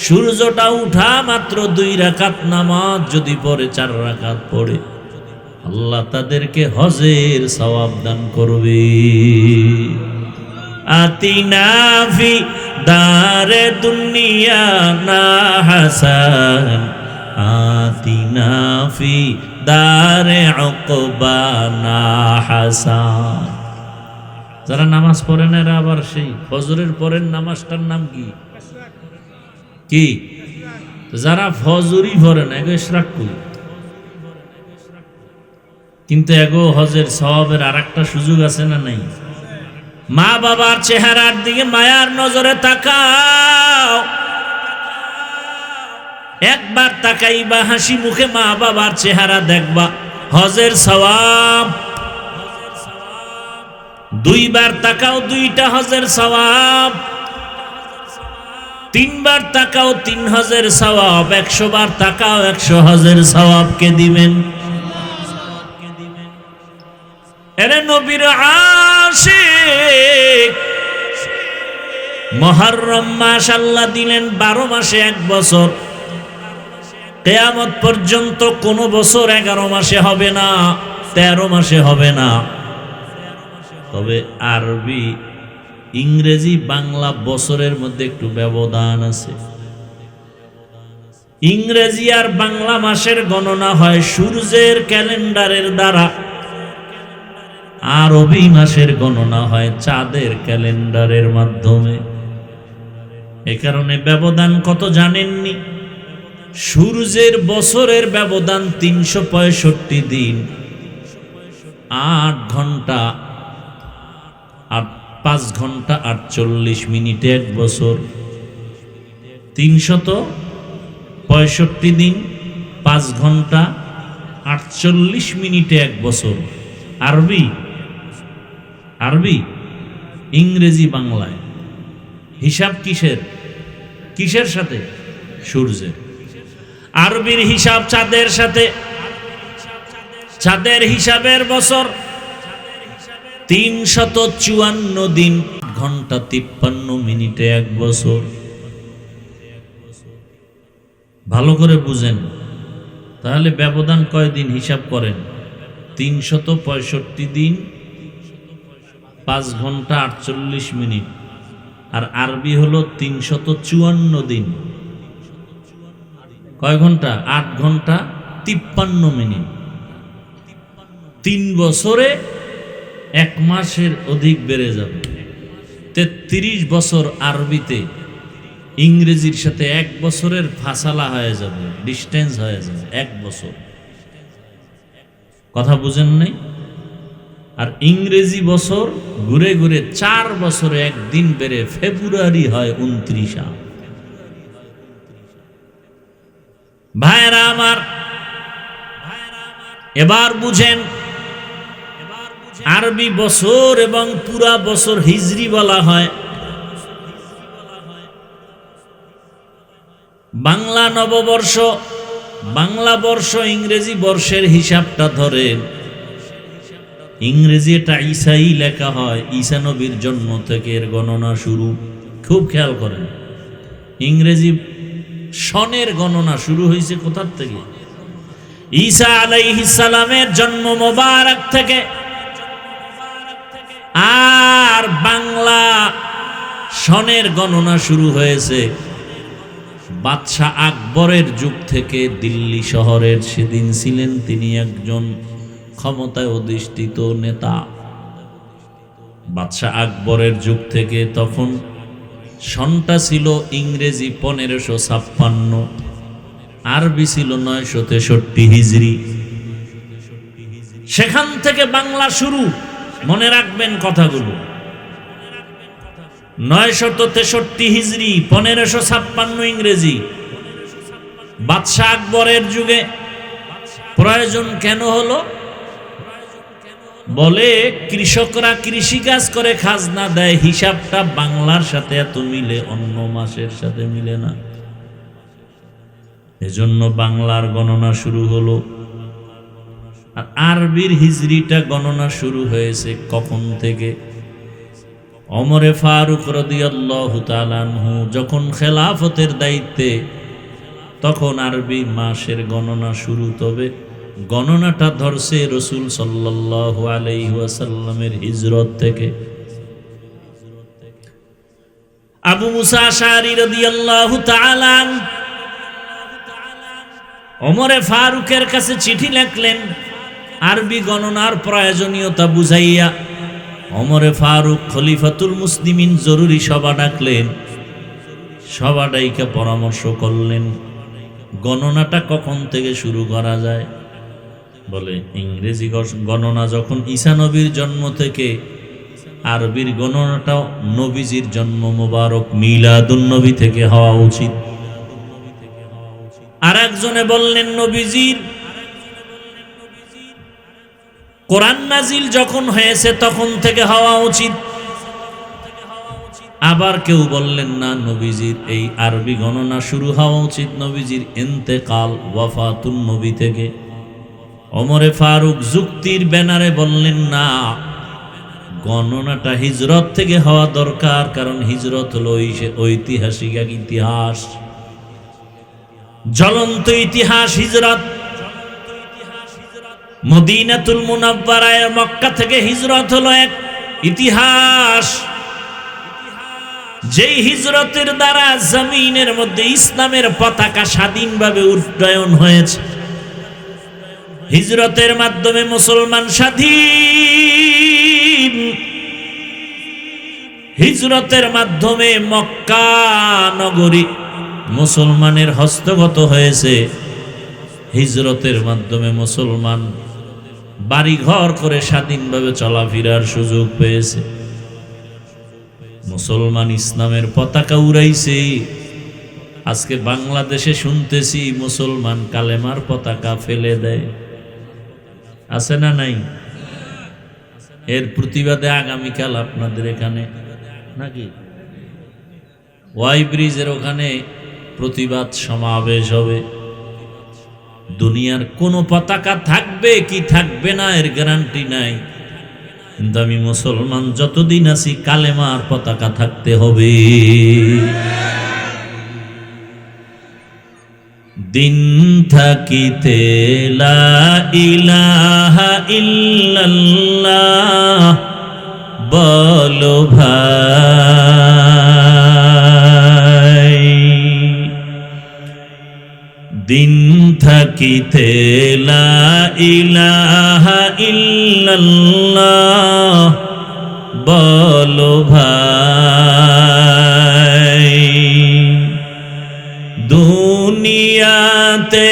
সূর্যটা উঠা মাত্র 2 রাকাত নামাজ যদি পড়ে, 4 রাকাত পড়ে, আল্লাহ তাদেরকে হজের সওয়াব দান করবে। আতিনা ফি দারে দুনিয়া না হাসান, আতিনা ফি দারে উকবা না হাসান। যারা নামাজ পড়ে না এরা আবার সেই ফজরের পরের নামাজটার নাম কি? কি? যারা ফজরই পড়ে না এগো ইশরাক করি, কিন্তু এগো হজের সওয়াবের আরেকটা সুযোগ আছে না নাই? মা বাবার চেহারার দিকে মায়ার নজরে তাকাও, একবার তাকাইবা হাসি মুখে মা বাবার চেহারা দেখবা, হজের সওয়াব। 2 বার তাকাও, 2টা হজের সওয়াব। 3 বার তাকাও, 3 হজের সওয়াব। 100 বার তাকাও, 100 হজের সওয়াব কে দিবেন? এরে নবীর আশিক। মুহররম মাস আল্লাহ দিলেন 12 মাসে 1 বছর। কিয়ামত পর্যন্ত কোন বছর 11 মাসে হবে না, 13 মাসে হবে না। তবে আরবি, ইংরেজি, বাংলা বছরের মধ্যে একটু ব্যবধান আছে। ইংরেজি আর বাংলা মাসের গণনা হয় সূর্যের ক্যালেন্ডারের দ্বারা, আরবি মাসের গণনা হয় চাঁদের ক্যালেন্ডারের মাধ্যমে। এ কারণে ব্যবধান কত জানেননি? সূর্যের বছরের ব্যবধান 365 দিন, 8 ঘন্টা আর 5 ঘন্টা 48 মিনিটে 1 বছর। 365 দিন, 5 ঘন্টা 48 মিনিটে 1 বছর। আরবি, আরবি, ইংরেজি, বাংলায় হিসাব কিসের? কিসের সাথে? সূর্যের। আরবির হিসাব চাঁদের সাথে। চাঁদের হিসাবের বছর 354 দিন, ঘন্টা 53 মিনিটে 1 বছর। ভালো করে বুঝেন, তাহলে ব্যবধান কয় দিন হিসাব করেন? 365 দিন, 5 ঘন্টা 48 মিনিট, আর আরবি হলো 354 দিন। কয় ঘন্টা? 8 ঘন্টা 53 মিনিট। 3 বছরে 1 মাসের অধিক বেড়ে যাবে। 33 বছর আরবিতে, ইংরেজির সাথে 1 বছরের ফাসালা হয়ে যাবে, ডিস্টেন্স হয়ে যাবে 1 বছর। কথা বুঝেন নাই? আর ইংরেজি বছর ঘুরে ঘুরে 4 বছরে একদিন বেড়ে ফেব্রুয়ারি হয় 29। ভাইরা আমার, এবার বুঝেন, আরবি বছর এবং পুরা বছর হিজরি বলা হয়। বাংলা নববর্ষ, বাংলা বর্ষ ইংরেজি বর্ষের হিসাবটা ধরেন, ইংরেজি এটা ঈসাই লেখা হয়, ঈসা নবীর জন্ম থেকে এর গণনা শুরু। খুব খেয়াল করেন, ইংরেজি সনের গণনা শুরু হয়েছে কোথার থেকে? ঈসা আলাইহিস সালামের জন্ম মোবারক থেকে। আর বাংলা সনের গণনা শুরু হয়েছে বাদশাহ আকবরের যুগ থেকে। দিল্লি শহরের সেদিন ছিলেন তিনি একজন ক্ষমতায় অধিষ্ঠিত নেতা। বাদশাহ আকবরের যুগ থেকে তখন সনটা ছিল ইংরেজি 1556, আরবি ছিল 963 হিজরি। সেখান থেকে বাংলা শুরু। মনে রাখবেন কথাগুলো। 963 হিজরি, 1556 ইংরেজি। বাদশাহ আকবরের যুগে প্রয়োজন কেন হলো? বলে কৃষকরা কৃষিকাজ করে খাজনা দেয়, হিসাবটা বাংলার সাথে এত মিলে, অন্য মাসের সাথে মিলে না। এজন্য বাংলার গণনা শুরু হলো। আর আরবির হিজরিটা গণনা শুরু হয়েছে কখন থেকে? ওমরে ফারুক রাদিয়াল্লাহু তাআলা আনহু যখন খেলাফতের দায়িত্বে, তখন আরবি মাসের গণনা শুরু। তবে গণনাটা ধরছে রাসূল সাল্লাল্লাহু আলাইহি ওয়াসাল্লামের হিজরত থেকে। আবু মুসা আশআরী রাদিয়াল্লাহু তাআলা ওমরে ফারুকের কাছে চিঠি লিখলেন আরবি গণনার প্রয়োজনীয়তা বুঝাইয়া। ওমরে ফারুক খলিফাতুল মুসলিমিন জরুরি সভা ডাকলেন। সভা ডাইকা পরামর্শ করলেন গণনাটা কখন থেকে শুরু করা যায়। বলে ইংরেজি গণনা যখন ঈসা নবীর জন্ম থেকে, আরবির গণনাটাও নবীজির জন্ম মোবারক মিলাদুন নবী থেকে হওয়া উচিত। আর একজনে বললেন নবীজির কোরআন নাজিল যখন হয়েছে তখন থেকে হওয়া উচিত। আবার কেউ বললেন না, নবীজির এই আরবি গণনা শুরু হওয়া উচিত নবীজির ইন্তেকাল, ওয়াফাতুন নবী থেকে। ওমরে ফারুক যুক্তির ব্যানারে বললেন না, গণনাটা হিজরত থেকে হওয়া দরকার, কারণ হিজরত হলো ঐতিহাসিক এক ইতিহাস, জ্বলন্ত ইতিহাস হিজরত। মদিনাতুল মুনাওয়ারায় মক্কা থেকে হিজরত হলো এক ইতিহাস, যেই হিজরতের দ্বারা জমিনের মধ্যে ইসলামের পতাকা স্বাধীনভাবে উড্ডয়ন হয়েছে। হিজরতের মাধ্যমে মুসলমান স্বাধীন। হিজরতের মাধ্যমে মক্কা নগরী মুসলমানের হস্তগত হয়েছে। হিজরতের মাধ্যমে মুসলমান বাড়ি ঘর করে স্বাধীনভাবে চলাফেরার সুযোগ পেয়েছে। মুসলমান ইসলামের পতাকা উড়াইছে। আজকে বাংলাদেশে শুনতেছি মুসলমান কালেমার পতাকা ফেলে দেয়, আছে না নাই? এর প্রতিবাদে আগামীকাল আপনাদের এখানে নাকি ওয়াই ব্রিজের ওখানে প্রতিবাদ সমাবেশ হবে। দুনিয়ার কোন পতাকা থাকবে কি থাকবে না এর গ্যারান্টি নাই, কিন্তু আমি মুসলমান যতদিন আছি কালেমার পতাকা থাকতে হবে। দিন থাকিতে লা ইলাহা ইল্লাল্লাহ বলো ভাই। দিন থাকিতে লা ইলাহা ইল্লাল্লাহ বলো ভাই। দুনিয়াতে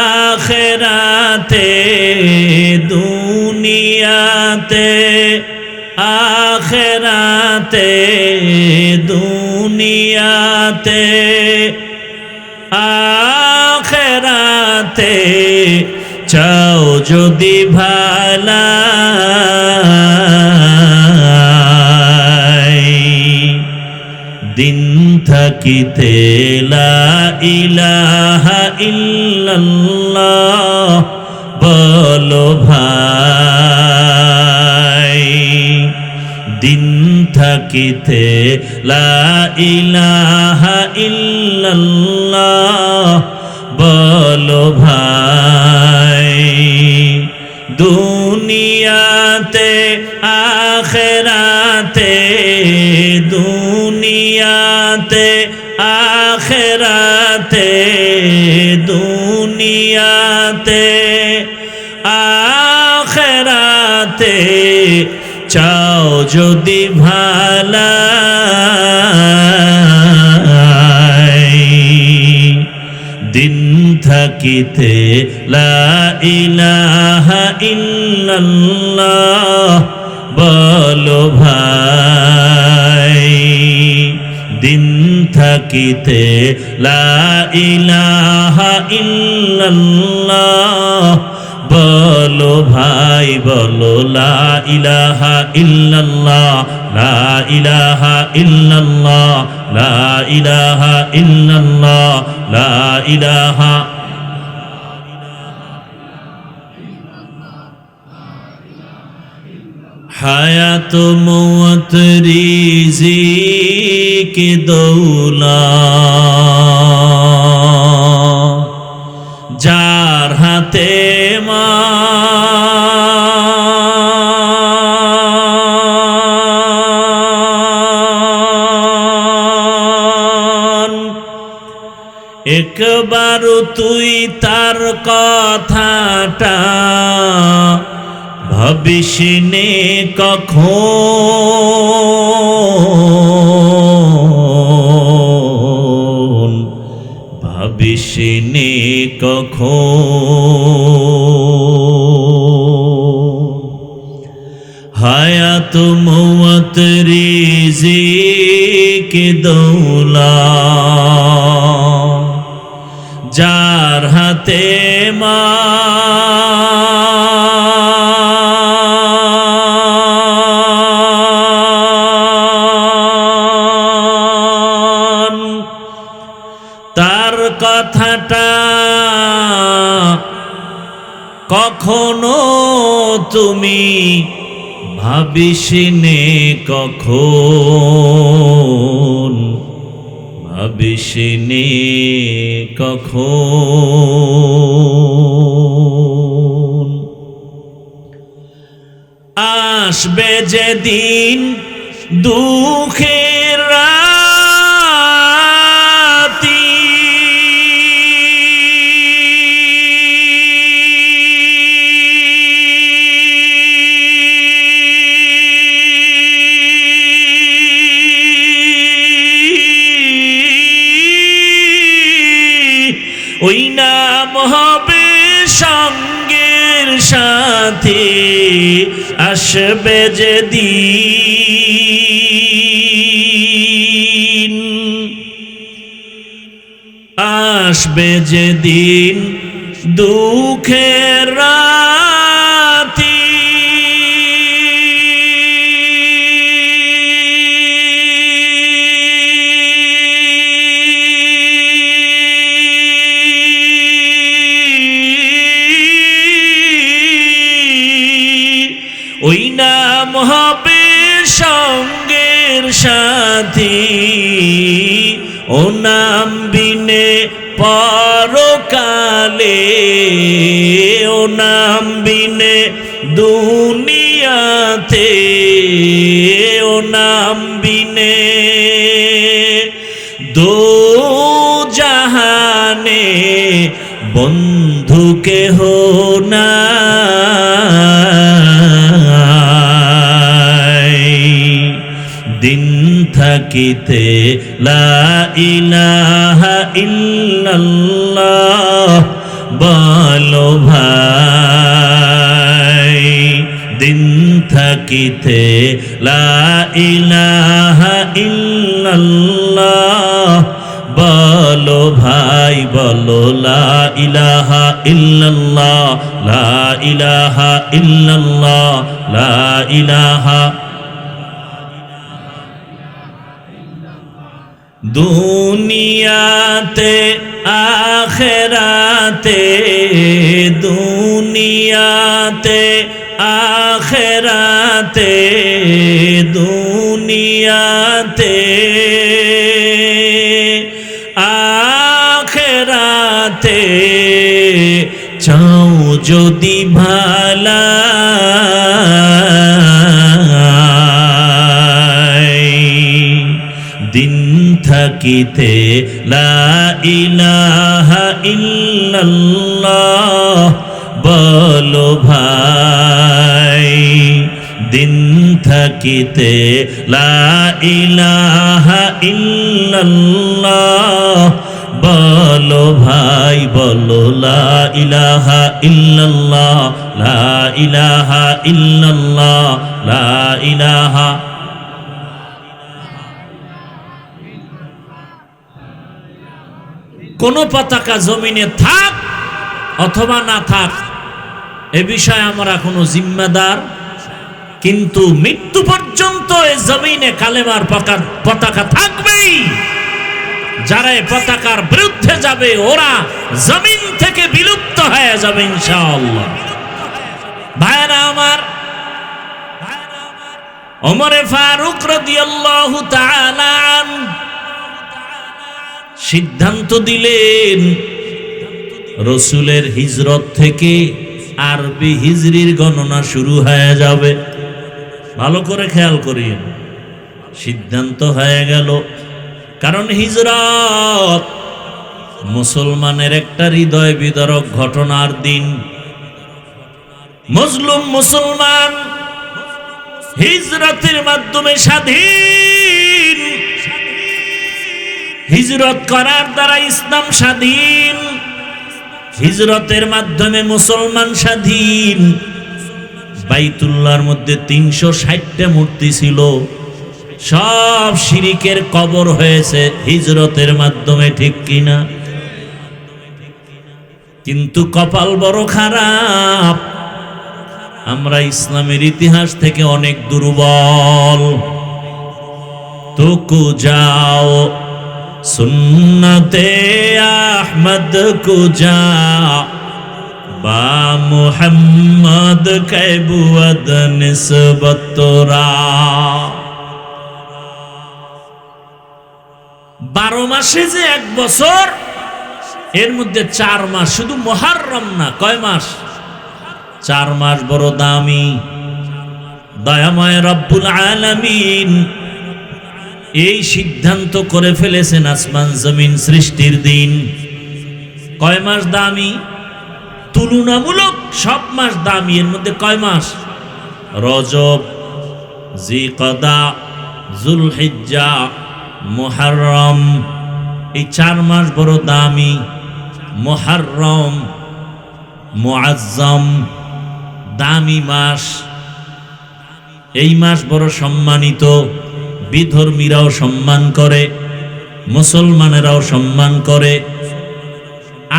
আখিরাতে, দুনিয়াতে আখিরাতে, দুনিয়াতে আখিরাতে চাও যদি ভালাই। দিন থাকিতে লা ইলাহা ইল্লাল্লাহ বলো ভাই। দিন থাকিতে লা ইলাহা ইল্লাল্লাহ বলো ভাই। দুনিয়াতে আখিরাতে, দুনিয়াতে আখিরাতে, দুনিয়াতে আখিরাতে চাও যদি ভালাই। দিন থাকিতে লা ইলাহা ইল্লাল্লাহ বলো ভাই। দিন থাকিতে লা ইলাহা ইল্লাল্লাহ বলো ভাই, বলো লা ইলাহা ইল্লাল্লাহ, লা ইলাহা ইল্লাল্লাহ, লা ইলাহা ইল্লাল্লাহ, লা ইলাহা। হায়াত মওত রিজিক দৌলত যার হাতে মান। একবার তুই তার কথাটা ভাবিস নে কখন, ভাবিস নে কখন। হায়াত মওত রিজিক দৌলত যার হাতে মান। তার কথাটা কখনো তুমি ভাবিস নে কখন, ভাবিস নে কখন। আসবে যেদিন দুঃখের রাতি, ওই নাম হবে সঙ্গের সাথী। আসবে যেদিন, আসবে যেদিন দুঃখের রাতি, ওই নাম হবে সঙ্গের সাথী। ও নাম বিনে পরকালে, ও নাম বিনে দুনিয়াতে ও নাম বিনে, দো জাহানে বন্ধু কেহ নাই। দিন থাকিতে লা ইলাহা ইল্লাল্লাহ বলো ভাই, দিন থাকিতে লা ইলাহা ইল্লাল্লাহ বলো ভাই, বলো লা ইলাহা ইল্লাল্লাহ, লা ইলাহা ইল্লাল্লাহ, লা ইলাহা। দুনিয়াতে আখেরাতে, দুনিয়াতে আখেরাতে, দুনিয়াতে আখেরাতে চাও যদি ভালাই, দিন থাকিতে লা ইলাহা ইল্লাল্লাহ বলো ভাই, দিন থাকিতে লা ইলাহা ইল্লাল্লাহ বলো ভাই, বলো লা ইলাহা ইল্লাল্লাহ, লা ইলাহা ইল্লাল্লাহ, লা ইলাহা। কোন পতাকা জমিনে থাক অথবা না থাক এ বিষয়ে আমরা কোনো জিম্মাদার, কিন্তু মৃত্যু পর্যন্ত এই জমিনে কালেমার পতাকা থাকবেই। যারা এই পতাকার বিরুদ্ধে যাবে ওরা জমিন থেকে বিলুপ্ত হয়ে যাবে ইনশাআল্লাহ। ভাইরা আমার, ওমরে ফারুক রাদিয়াল্লাহু তাআলা সিদ্ধান্ত দিলেন রসুলের হিজরত থেকে আরবি হিজরির গণনা শুরু হয়ে যাবে। ভালো করে খেয়াল করিন, সিদ্ধান্ত হয়ে গেল। কারণ হিজরত মুসলমানের একটা হৃদয় বিদারক ঘটনার দিন। মজলুম মুসলমান হিজরতের মাধ্যমে স্বাধীন, হিজরত করার দ্বারা ইসলাম স্বাধীন, হিজরতের মাধ্যমে মুসলমান স্বাধীন। বাইতুল্লাহর মধ্যে ৩৬০টা মূর্তি ছিল, সব শিরিকের কবর হয়েছে হিজরতের মাধ্যমে, ঠিক কিনা? কিন্তু কপাল বড় খারাপ, আমরা ইসলামের ইতিহাস থেকে অনেক দুর্বল। তুকু যাও সুন্নতে আহমদ কুজা বা মুহাম্মদ কৈবুয়াদ নিসবতরা। 12 মাসে যে 1 বছর, এর মধ্যে 4 মাস শুধু মুহররম না, কয় মাস? 4 মাস বড় দামি। দয়াময় রব্বুল আলামিন এই সিদ্ধান্ত করে ফেলেছেন আসমান জমিন সৃষ্টির দিন। কয় মাস দামি? তুলনামূলক সব মাস দামি। এর মধ্যে কয় মাস? রজব, জিকদা, জুলহিজ্জা, মুহররম, এই 4 মাস বড় দামি। মুহররম মুআজ্জম, দামি মাস। এই মাস বড় সম্মানিত, বিধর্মীরাও সম্মান করে, মুসলমানেরাও সম্মান করে।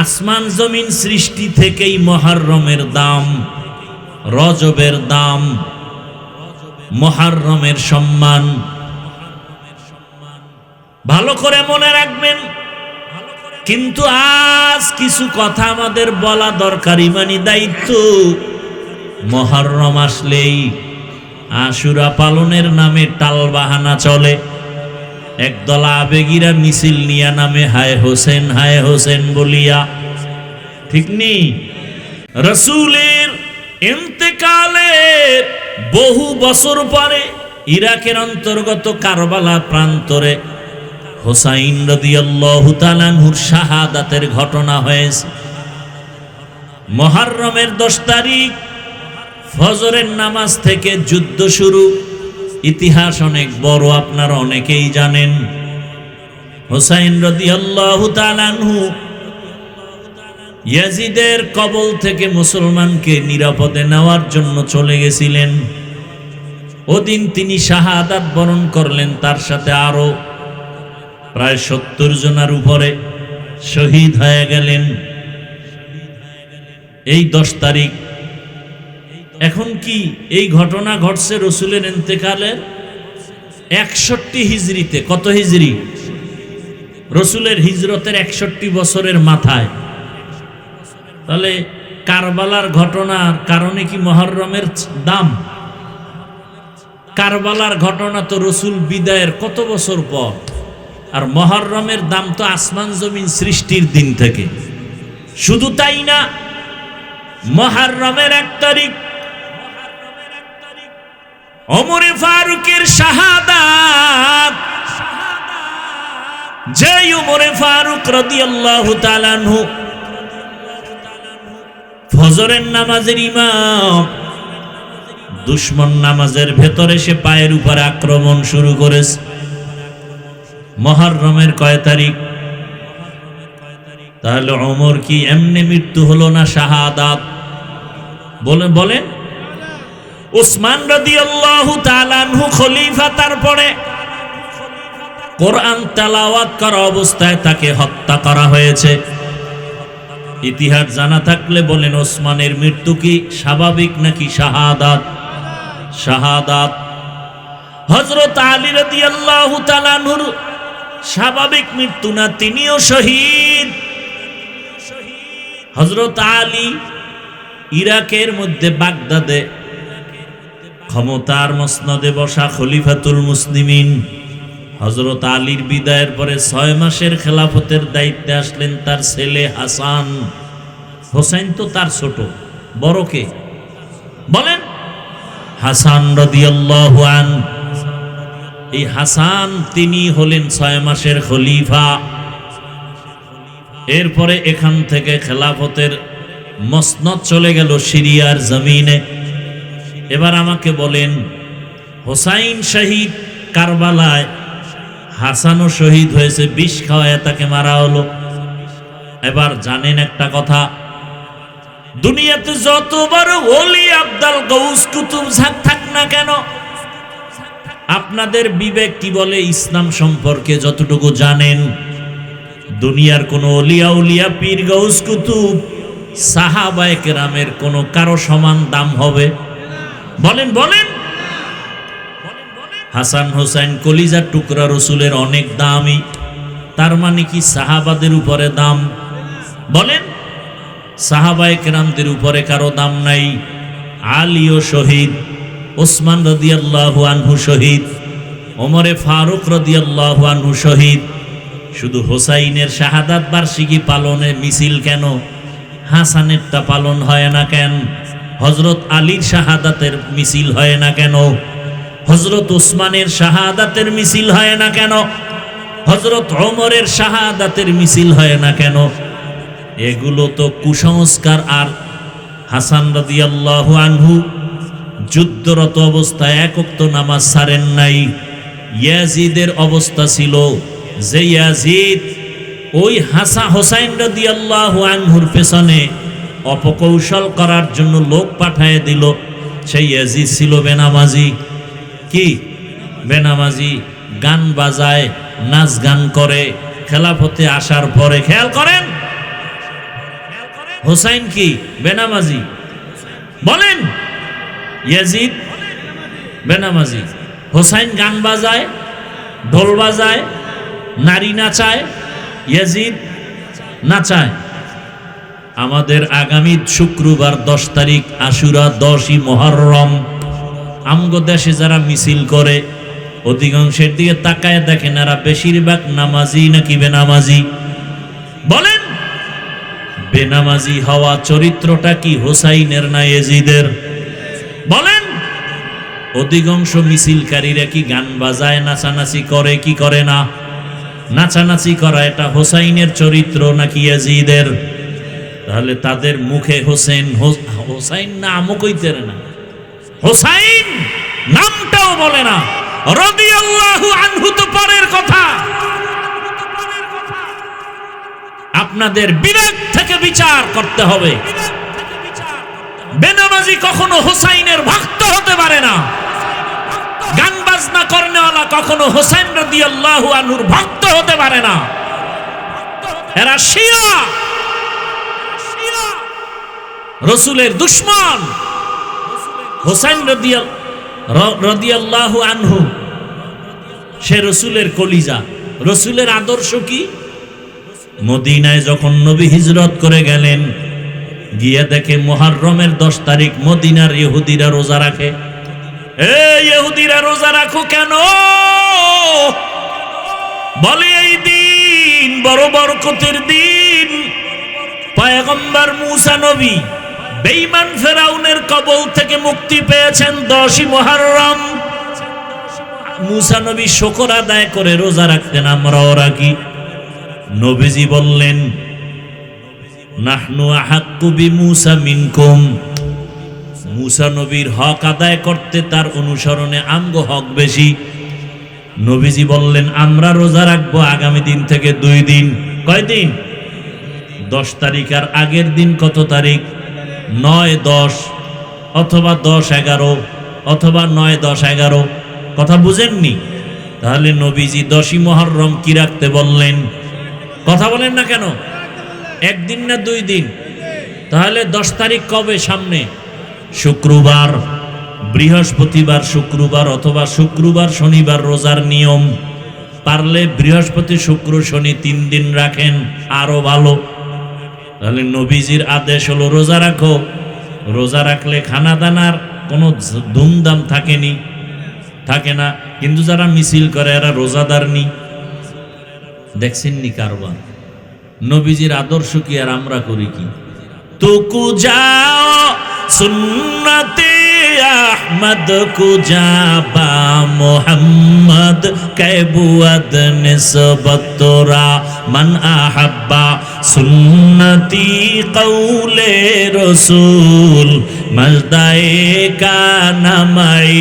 আসমান জমিন সৃষ্টি থেকেই মুহররমের দাম, রজবের দাম, মুহররমের সম্মান। ভালো করে মনে রাখবেন। কিন্তু আজ কিছু কথা আমাদের বলা দরকার, ইমানি দায়িত্ব। মুহররম আসলেই আশুরা পালনের নামে টালবাহানা চলে। একদল আবেগীরা মিছিল নিয়া নামে হায় হোসেন বলিয়া, ঠিক নি? রসুলের ইন্তেকালের বহু বছর পরে ইরাকের অন্তর্গত কারবালা প্রান্তরে হোসাইন রাদিয়াল্লাহু তাআলা আনহুর শাহাদাতের ঘটনা হয়েছে। মুহররমের 10 তারিখ ফজরের নামাজ থেকে যুদ্ধ শুরু। ইতিহাস অনেক বড়, আপনারা অনেকেই জানেন। হোসাইন রাদিয়াল্লাহু তাআলা আনহু ইয়াজিদের কবল থেকে মুসলমানকে নিরাপদে নেওয়ার জন্য চলে গেছিলেন। ওদিন তিনি শাহাদাত বরণ করলেন, তার সাথে আরো প্রায় 70 জনের উপরে শহীদ হয়ে গেলেন এই 10 তারিখ। এখন কি এই ঘটনা ঘটছে রসুলের ইন্তেকালের 61 হিজরিতে। কত হিজরি? রসুলের হিজরতের 61 বছরের মাথায়। তাহলে কারবালার ঘটনার কারণে কি মুহররমের দাম? কারবালার ঘটনা তো রসুল বিদায়ের কত বছর পর, আর মুহররমের দাম তো আসমান জমিন সৃষ্টির দিন থেকে। শুধু তাই না, মুহররমের 1 তারিখ ওমরে ফারুকের শাহাদাত। যে ওমরে ফারুক রাদিয়াল্লাহু তাআলা আনহু ফজরের নামাজের ইমাম, দুশমন নামাজের ভেতরে সে পায়ের উপরে আক্রমণ শুরু করেছে। মুহররমের কয় তারিখ? তাহলে ওমর কি এমনি মৃত্যু হলো না শাহাদাত? বলেন বলেন। উসমান রাদিয়াল্লাহু তাআলা আনহু খলিফা, তারপরে কোরআন তেলাওয়াত করা অবস্থায় তাকে হত্যা করা হয়েছে। ইতিহাস জানা থাকলে বলেন, ওসমানের মৃত্যু কি স্বাভাবিক নাকি শাহাদাত? শাহাদাত। হযরত আলী রাদিয়াল্লাহু তাআলা আনহুর স্বাভাবিক মৃত্যু না, তিনিও শহীদ। হযরত আলী ইরাকের মধ্যে বাগদাদে ক্ষমতার মসনদে বসা খলিফাতুল মুসলিমিন। হযরত আলীর বিদায়ের পরে 6 মাসের খেলাফতের দায়িত্বে আসলেন তার ছেলে হাসান। হোসেন তো তার ছোট, বড় কে বলেন? হাসান রাদিয়াল্লাহু আন। এই হাসান তিনি হলেন 6 মাসের খলিফা। এরপরে এখান থেকে খেলাফতের মসনদ চলে গেল সিরিয়ার জমিনে। এবার আমাকে বলেন, হোসাইন শহীদ কারবালায়, হাসানও শহীদ হয়েছে, বিষ খাওয়ায় তাকে মারা হলো। এবার জানেন একটা কথা, দুনিয়াতে যত বড় ওলি আব্দাল গৌস কুতুব থাক না কেন, আপনাদের বিবেক কি বলে ইসলাম সম্পর্কে যতটুকু জানেন, দুনিয়ার কোন ওলিয়া উলিয়া পীর গৌস কুতুব সাহাবায়ে কেরামের কোন কারো সমান দাম হবে? বলেন বলেন। হাসান হোসেন কলিজার টুকরা, রসুলের অনেক দামি। তার মানে কি সাহাবাদের উপরে দাম? বলেন, সাহাবায়ে কেরামদের উপরে কারো দাম নাই। আলীও শহীদ, ওসমান রাদিয়াল্লাহু আনহু শহীদ, ওমরে ফারুক রাদিয়াল্লাহু আনহু শহীদ। শুধু হোসাইনের শাহাদাত বার্ষিকী পালনে মিছিল কেন? হাসানেরটা পালন হয় না কেন? হযরত আলীর শাহাদাতের মিছিল হয় না কেন? হযরত ওসমানের শাহাদাতের মিছিল হয় না কেন? হযরত ওমরের শাহাদাতের মিছিল হয় না কেন? এগুলো তো কুসংস্কার। আর হাসান রাদিয়াল্লাহু আনহু যুদ্ধরত অবস্থায় 1 ওয়াক্ত নামাজ ছাড়েন নাই। ইয়াজিদের অবস্থা ছিল যে ইয়াজিদ ওই হোসাইন রাদিয়াল্লাহু আনহুর পেছনে অপকৌশল করার জন্য লোক পাঠিয়ে দিল। সেই ইয়াজিদ ছিল বেনামাজি। কি বেনামাজি? গান বাজায়, নাচ গান করে। খেলাফতে আসার পরে খেয়াল করেন, হোসাইন কি বেনামাজি? বলেন। ইয়াজিদ বেনামাজি, হোসাইন গান বাজায়, ঢোল বাজায়, নারী নাচায়, ইয়াজিদ নাচায়। আমাদের আগামী শুক্রবার 10 তারিখ আশুরা, 10ই মুহররম। আমগো দেশে যারা মিছিল করে অধিকাংশের দিকে তাকায় দেখেন, এরা বেশিরভাগ নামাজি নাকি বেনামাজি? বলেন। বেনামাজি হওয়া চরিত্রটা কি হোসাইনের না ইয়াজিদের? বলেন। অধিকাংশ মিছিলকারীরা কি গান বাজায়, নাচানাচি করে কি করে না? নাচানাচি করা এটা হোসাইনের চরিত্র নাকি ইয়াজিদের? তাহলে তাদের মুখে হোসাইন নামও কইতেরে না, হোসাইন নামটাও বলে না। রাদিয়াল্লাহু আনহু তো পরের কথা। আপনাদের বিবেক থেকে বিচার করতে হবে। বেনামাজি কখনো হোসাইনের ভক্ত হতে পারে না। গান বাজনা করনেওয়ালা কখনো হোসেন রাদিয়াল্লাহু আনহুর ভক্ত হতে পারে না। এরা শিয়া, রাসূলের দুশমন। হোসেন রাদিয়াল্লাহু আনহু সে রাসূলের কলিজা। রাসূলের আদর্শ কি? মদিনায় যখন নবী হিজরত করে গেলেন, গিয়ে দেখে মুহররমের 10 তারিখ মদিনার ইহুদিরা রোজা রাখে। ইহুদিরা রোজা রাখো কেন? বলে এই দিন বড় বরকতের দিন। পয়গম্বর মুসা নবী বেঈমান ফেরাউনের কবল থেকে মুক্তি পেয়েছেন 10ই মুহররম। মুসা নবী শুকর আদায় করে রোজা রাখতেন, আমরাও রাখি। নবীজি বললেন, নাহনু আহাক্কু বিমুসা মিনকুম। মুসা নবীর হক আদায় করতে, তার অনুসরণে আমগো হক বেশি। নবীজি বললেন, আমরা রোজা রাখবো আগামী দিন থেকে 2 দিন। কয়দিন? 10 তারিখ আর আগের দিন কত তারিখ? 9-10 অথবা 10-11 অথবা 9-10-11। কথা বুঝেননি? তাহলে নবীজি 10ই মুহররম কি রাখতে বললেন? কথা বলেন না কেন? 1 দিন না 2 দিন? তাহলে 10 তারিখ কবে? সামনে শুক্রবার, বৃহস্পতিবার, শুক্রবার অথবা শুক্রবার শনিবার রোজার নিয়ম। পারলে বৃহস্পতি শুক্র শনি 3 দিন রাখেন, আরো ভালো। তাহলে নবীজির আদেশ হলো রোজা রাখো। রোজা রাখলে খানা দানার কোনো ধুমধাম থাকে না। কিন্তু যারা মিছিল করে এরা রোজাদার নি। দেখছেননি কারবার? নবীজির আদর্শ কি আর আমরা করি কি? তুকু যাও সুন্নতে আহমদ কুজাবা মোহাম্মদ কেবুয়াদ নিসবতরা মান আহাব্বা সুন্নতি কৌলে রসুল মজদায়ে কানামাই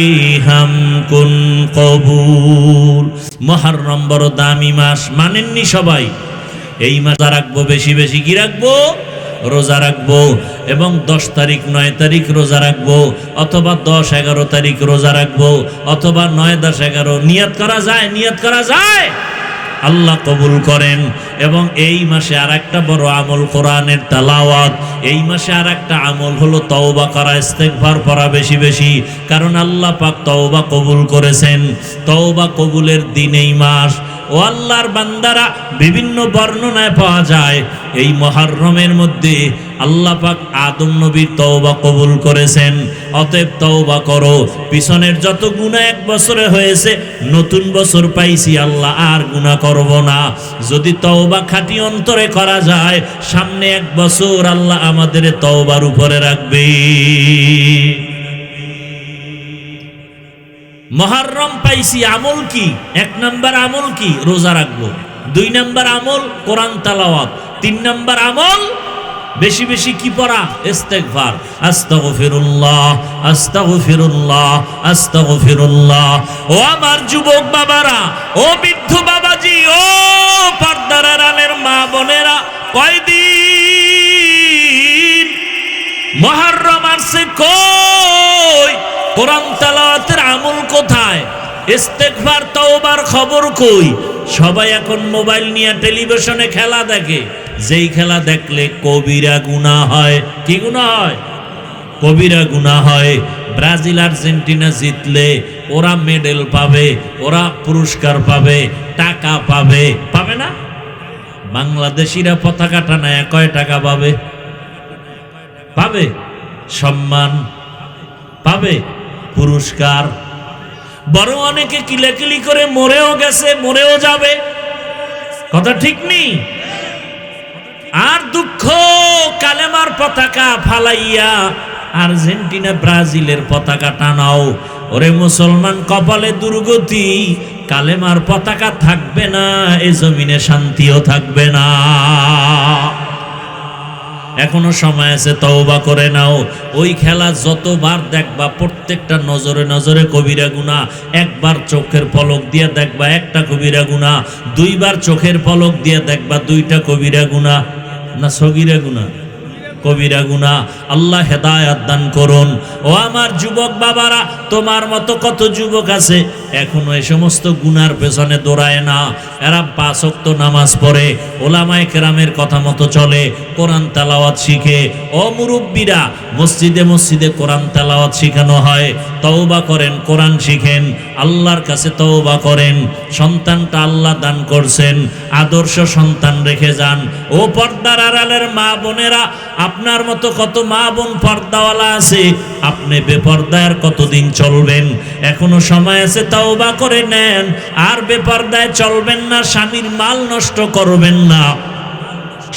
হাম কুন কবুল। মুহররম বড় দামি মাস, মানেননি সবাই? এই মাস রাখবো, বেশি বেশি কি রাখবো? রোজা রাখবো। এবং 10 তারিখ 9 তারিখ রোজা রাখবো, অথবা 10-11 তারিখ রোজা রাখবো, অথবা 9-10-11। নিয়ত করা যায়, আল্লাহ কবুল করেন। এবং এই মাসে আর একটা বড় আমল কোরআনের তেলাওয়াত। এই মাসে আর একটা আমল হলো তওবা করা, ইস্তেগফার পড়া বেশি বেশি। কারণ আল্লাহ পাক তওবা কবুল করেছেন। তওবা কবুলের দিন এই মাস। ও আল্লাহর বান্দারা, বিভিন্ন বর্ণনায় পাওয়া যায় এই মুহররমের মধ্যে আল্লাহ পাক আদম নবীর তওবা কবুল করেছেন। অতএব তওবা করো। পিছনের যত গুনাহ 1 বছরে হয়েছে, নতুন বছর পাইছি, আল্লাহ আর গুনাহ করব না। যদি তওবা খাঁটি অন্তরে করা যায়, সামনে 1 বছর আল্লাহ আমাদের তওবার উপরে রাখবে। মুহররম পাইছি, আমল কি? 1 নাম্বার আমল কি? রোজা রাখবো। 2 নাম্বার আমল কোরআন তেলাওয়াত। 3 নাম্বার আমল বেশি বেশি কি পড়া? ইস্তেগফার। আস্তাগফিরুল্লাহ, আস্তাগফিরুল্লাহ, আস্তাগফিরুল্লাহ। ও আমার যুবক বাবারা, ও বৃদ্ধ বাবাজি, ও পর্দার আড়ালের মা বোনেরা, কয়দিন মুহররম আসছে, কই কোরআন তেলাওয়াতের আমল কোথায়? ইস্তেগফার তওবার খবর কই? সবাই এখন মোবাইল নিয়ে টেলিভিশনে খেলা দেখে। যেই খেলা দেখলে কবিরা গুনাহ হয়। কি গুনাহ হয়? কবিরা গুনাহ হয়। ব্রাজিল আর্জেন্টিনা জিতলে ওরা মেডেল পাবে, ওরা পুরস্কার পাবে, টাকা পাবে। পাবে না? বাংলাদেশিরা পতাকা টানায় কয় টাকা পাবে? পাবে সম্মান, পাবে পুরস্কার। বড় অনেকে কিলাকিলি করে মরেও গেছে, মরেও যাবে। কথা ঠিক নেই? আর দুঃখ, কালেমার পতাকা ফালাইয়া আর্জেন্টিনা ব্রাজিলের পতাকা টানাও। ওরে মুসলমান, কপালে দুর্গতি, কালেমার পতাকা থাকবে না, এ জমিনে শান্তিও থাকবে না। এখনো সময় আছে, তওবা করে নাও। ওই খেলা যতবার দেখবা প্রত্যেকটা নজরে নজরে কবিরা গুনাহ। একবার চোখের পলক দিয়ে দেখবা একটা কবিরা গুনাহ, দুইবার চোখের পলক দিয়ে দেখবা দুইটা কবিরা গুনাহ, না সগীরা গুনাহ, কবিরা গুনাহ। আল্লাহ হেদায়েত দান করুন। ও আমার যুবক বাবারা, তোমার মতো কত যুবক আছে এখনো এই সমস্ত গুনার পেছনে দৌড়ায় না। এরা 5 ওয়াক্ত নামাজ পড়ে, ওলামায়ে কেরামের কথা মতো চলে, কোরআন তেলাওয়াত শিখে। ও মুরব্বীরা, মসজিদে মসজিদে কোরআন তেলাওয়াত শিখানো হয়। তওবা করেন, কোরআন শিখেন, আল্লাহর কাছে তওবা করেন। সন্তানটা আল্লাহ দান করছেন, আদর্শ সন্তান রেখে যান। ও পর্দার আড়ালের মা বোনেরা, আপনার মতো কত মা বোন পর্দাওয়ালা আছে, আপনি বেপর্দায় আর কতদিন চলবেন? এখনো সময় আছে, তওবা করে নেন। আর বেপর্দায় চলবেন না, স্বামীর মাল নষ্ট করবেন না।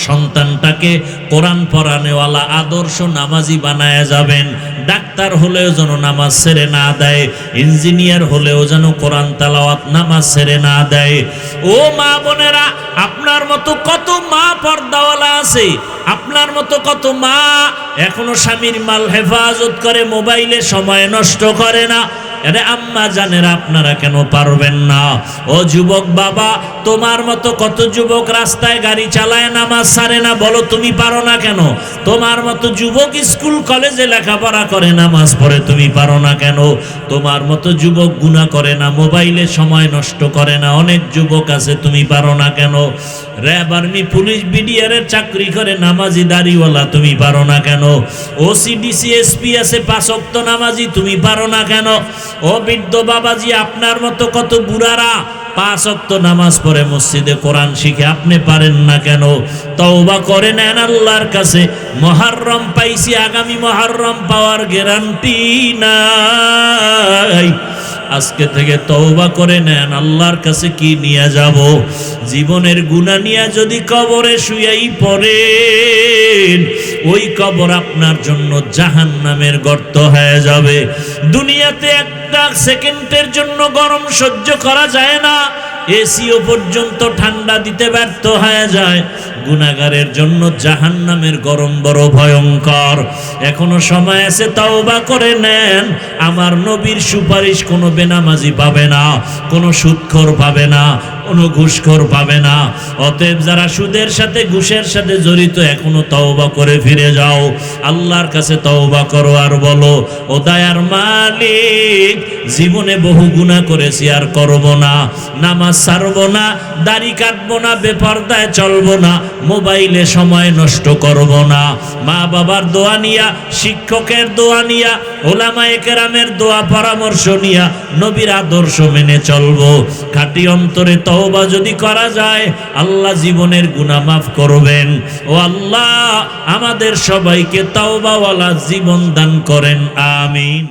সন্তানটাকে কোরআন পড়ানেওয়ালা আদর্শ নামাজি বানায় যাবেন। ডাক্তার হলেও যেন নামাজ ছেড়ে না দেয়, ইঞ্জিনিয়ার হলেও যেন কোরআন তেলাওয়াত নামাজ ছেড়ে না দেয়। ও মা বোনেরা, আপনার মতো কত মা পর্দাওয়ালা আছে, আপনার মতো কত মা এখনো স্বামীর মাল হেফাজত করে, মোবাইলে সময় নষ্ট করে না। আরে আম্মা জানেরা, আপনারা কেন পারবেন না? ও যুবক বাবা, তোমার মতো কত যুবক রাস্তায় গাড়ি চালায়, নামাজ ছাড়ে না, বলো তুমি পারো না কেন? তোমার মতো যুবক স্কুল কলেজে লেখাপড়া করে, নামাজ পড়ে, তুমি পারো না কেন? তোমার মতো যুবক গুনাহ করে না, মোবাইলে সময় নষ্ট করে না, অনেক যুবক আছে, তুমি পারো না কেন? র্যাব, আর্মি, পুলিশ, বিডিআরের চাকরি করে, নামাজি দাড়িওয়ালা, তুমি পারো না কেন? ওসিডিসি, এসপি আছে, 5 ওয়াক্ত নামাজি, তুমি পারো না কেন? ও বৃদ্ধ বাবাজি, আপনার মতো কত বুড়ারা 5 ওয়াক্ত নামাজ পড়ে, মসজিদে কোরআন শিখে, আপনি পারেন না কেন? তওবা করে নেন আল্লাহর কাছে। মুহররম পাইছি, আগামী মুহররম পাওয়ার গ্যারান্টি নাই। আজকে থেকে তওবা করে নেন, আল্লাহর কাছে কি নিয়ে যাব? জীবনের গুনাহ নিয়ে যদি কবরে শুয়াই পড়েন, ওই কবর আপনার জন্য জাহান্নামের গর্ত হয়ে যাবে। দুনিয়াতে একটা সেকেন্ডের জন্য গরম সহ্য করা যায় না, এসিও পর্যন্ত ঠান্ডা দিতে ব্যর্থ হয়ে যায়। গুনাহগারের জন্য জাহান্নামের গরম বড় ভয়ঙ্কর। এখনো সময় আছে, তওবা করে নেন। আমার নবীর সুপারিশ কোনো বেনামাজি পাবে না, কোনো সুদখোর পাবে না, কোনো ঘুষখোর পাবে না। অতএব যারা সুদের সাথে ঘুষের সাথে জড়িত, এখনো তওবা করে ফিরে যাও, আল্লাহর কাছে তওবা করো আর বলো, ও দয়ার মালিক, জীবনে বহু গুনাহ করেছি, আর করব না, নামাজ ছাড়বো না, দাড়ি কাটবো না, বেপরদায় চলবো না, মোবাইলে সময় নষ্ট করব না। মা বাবার দোয়া নিয়া, শিক্ষকের দোয়া নিয়া, ওলামায়ে কেরামের দোয়া পরামর্শ নিয়া নবীর আদর্শ মেনে চলবো। খাঁটি অন্তরে তওবা যদি করা যায়, আল্লাহ জীবনের গুনাহ মাফ করবেন। ও আল্লাহ, আমাদের সবাইকে তওবাওয়ালা জীবন দান করেন, আমিন।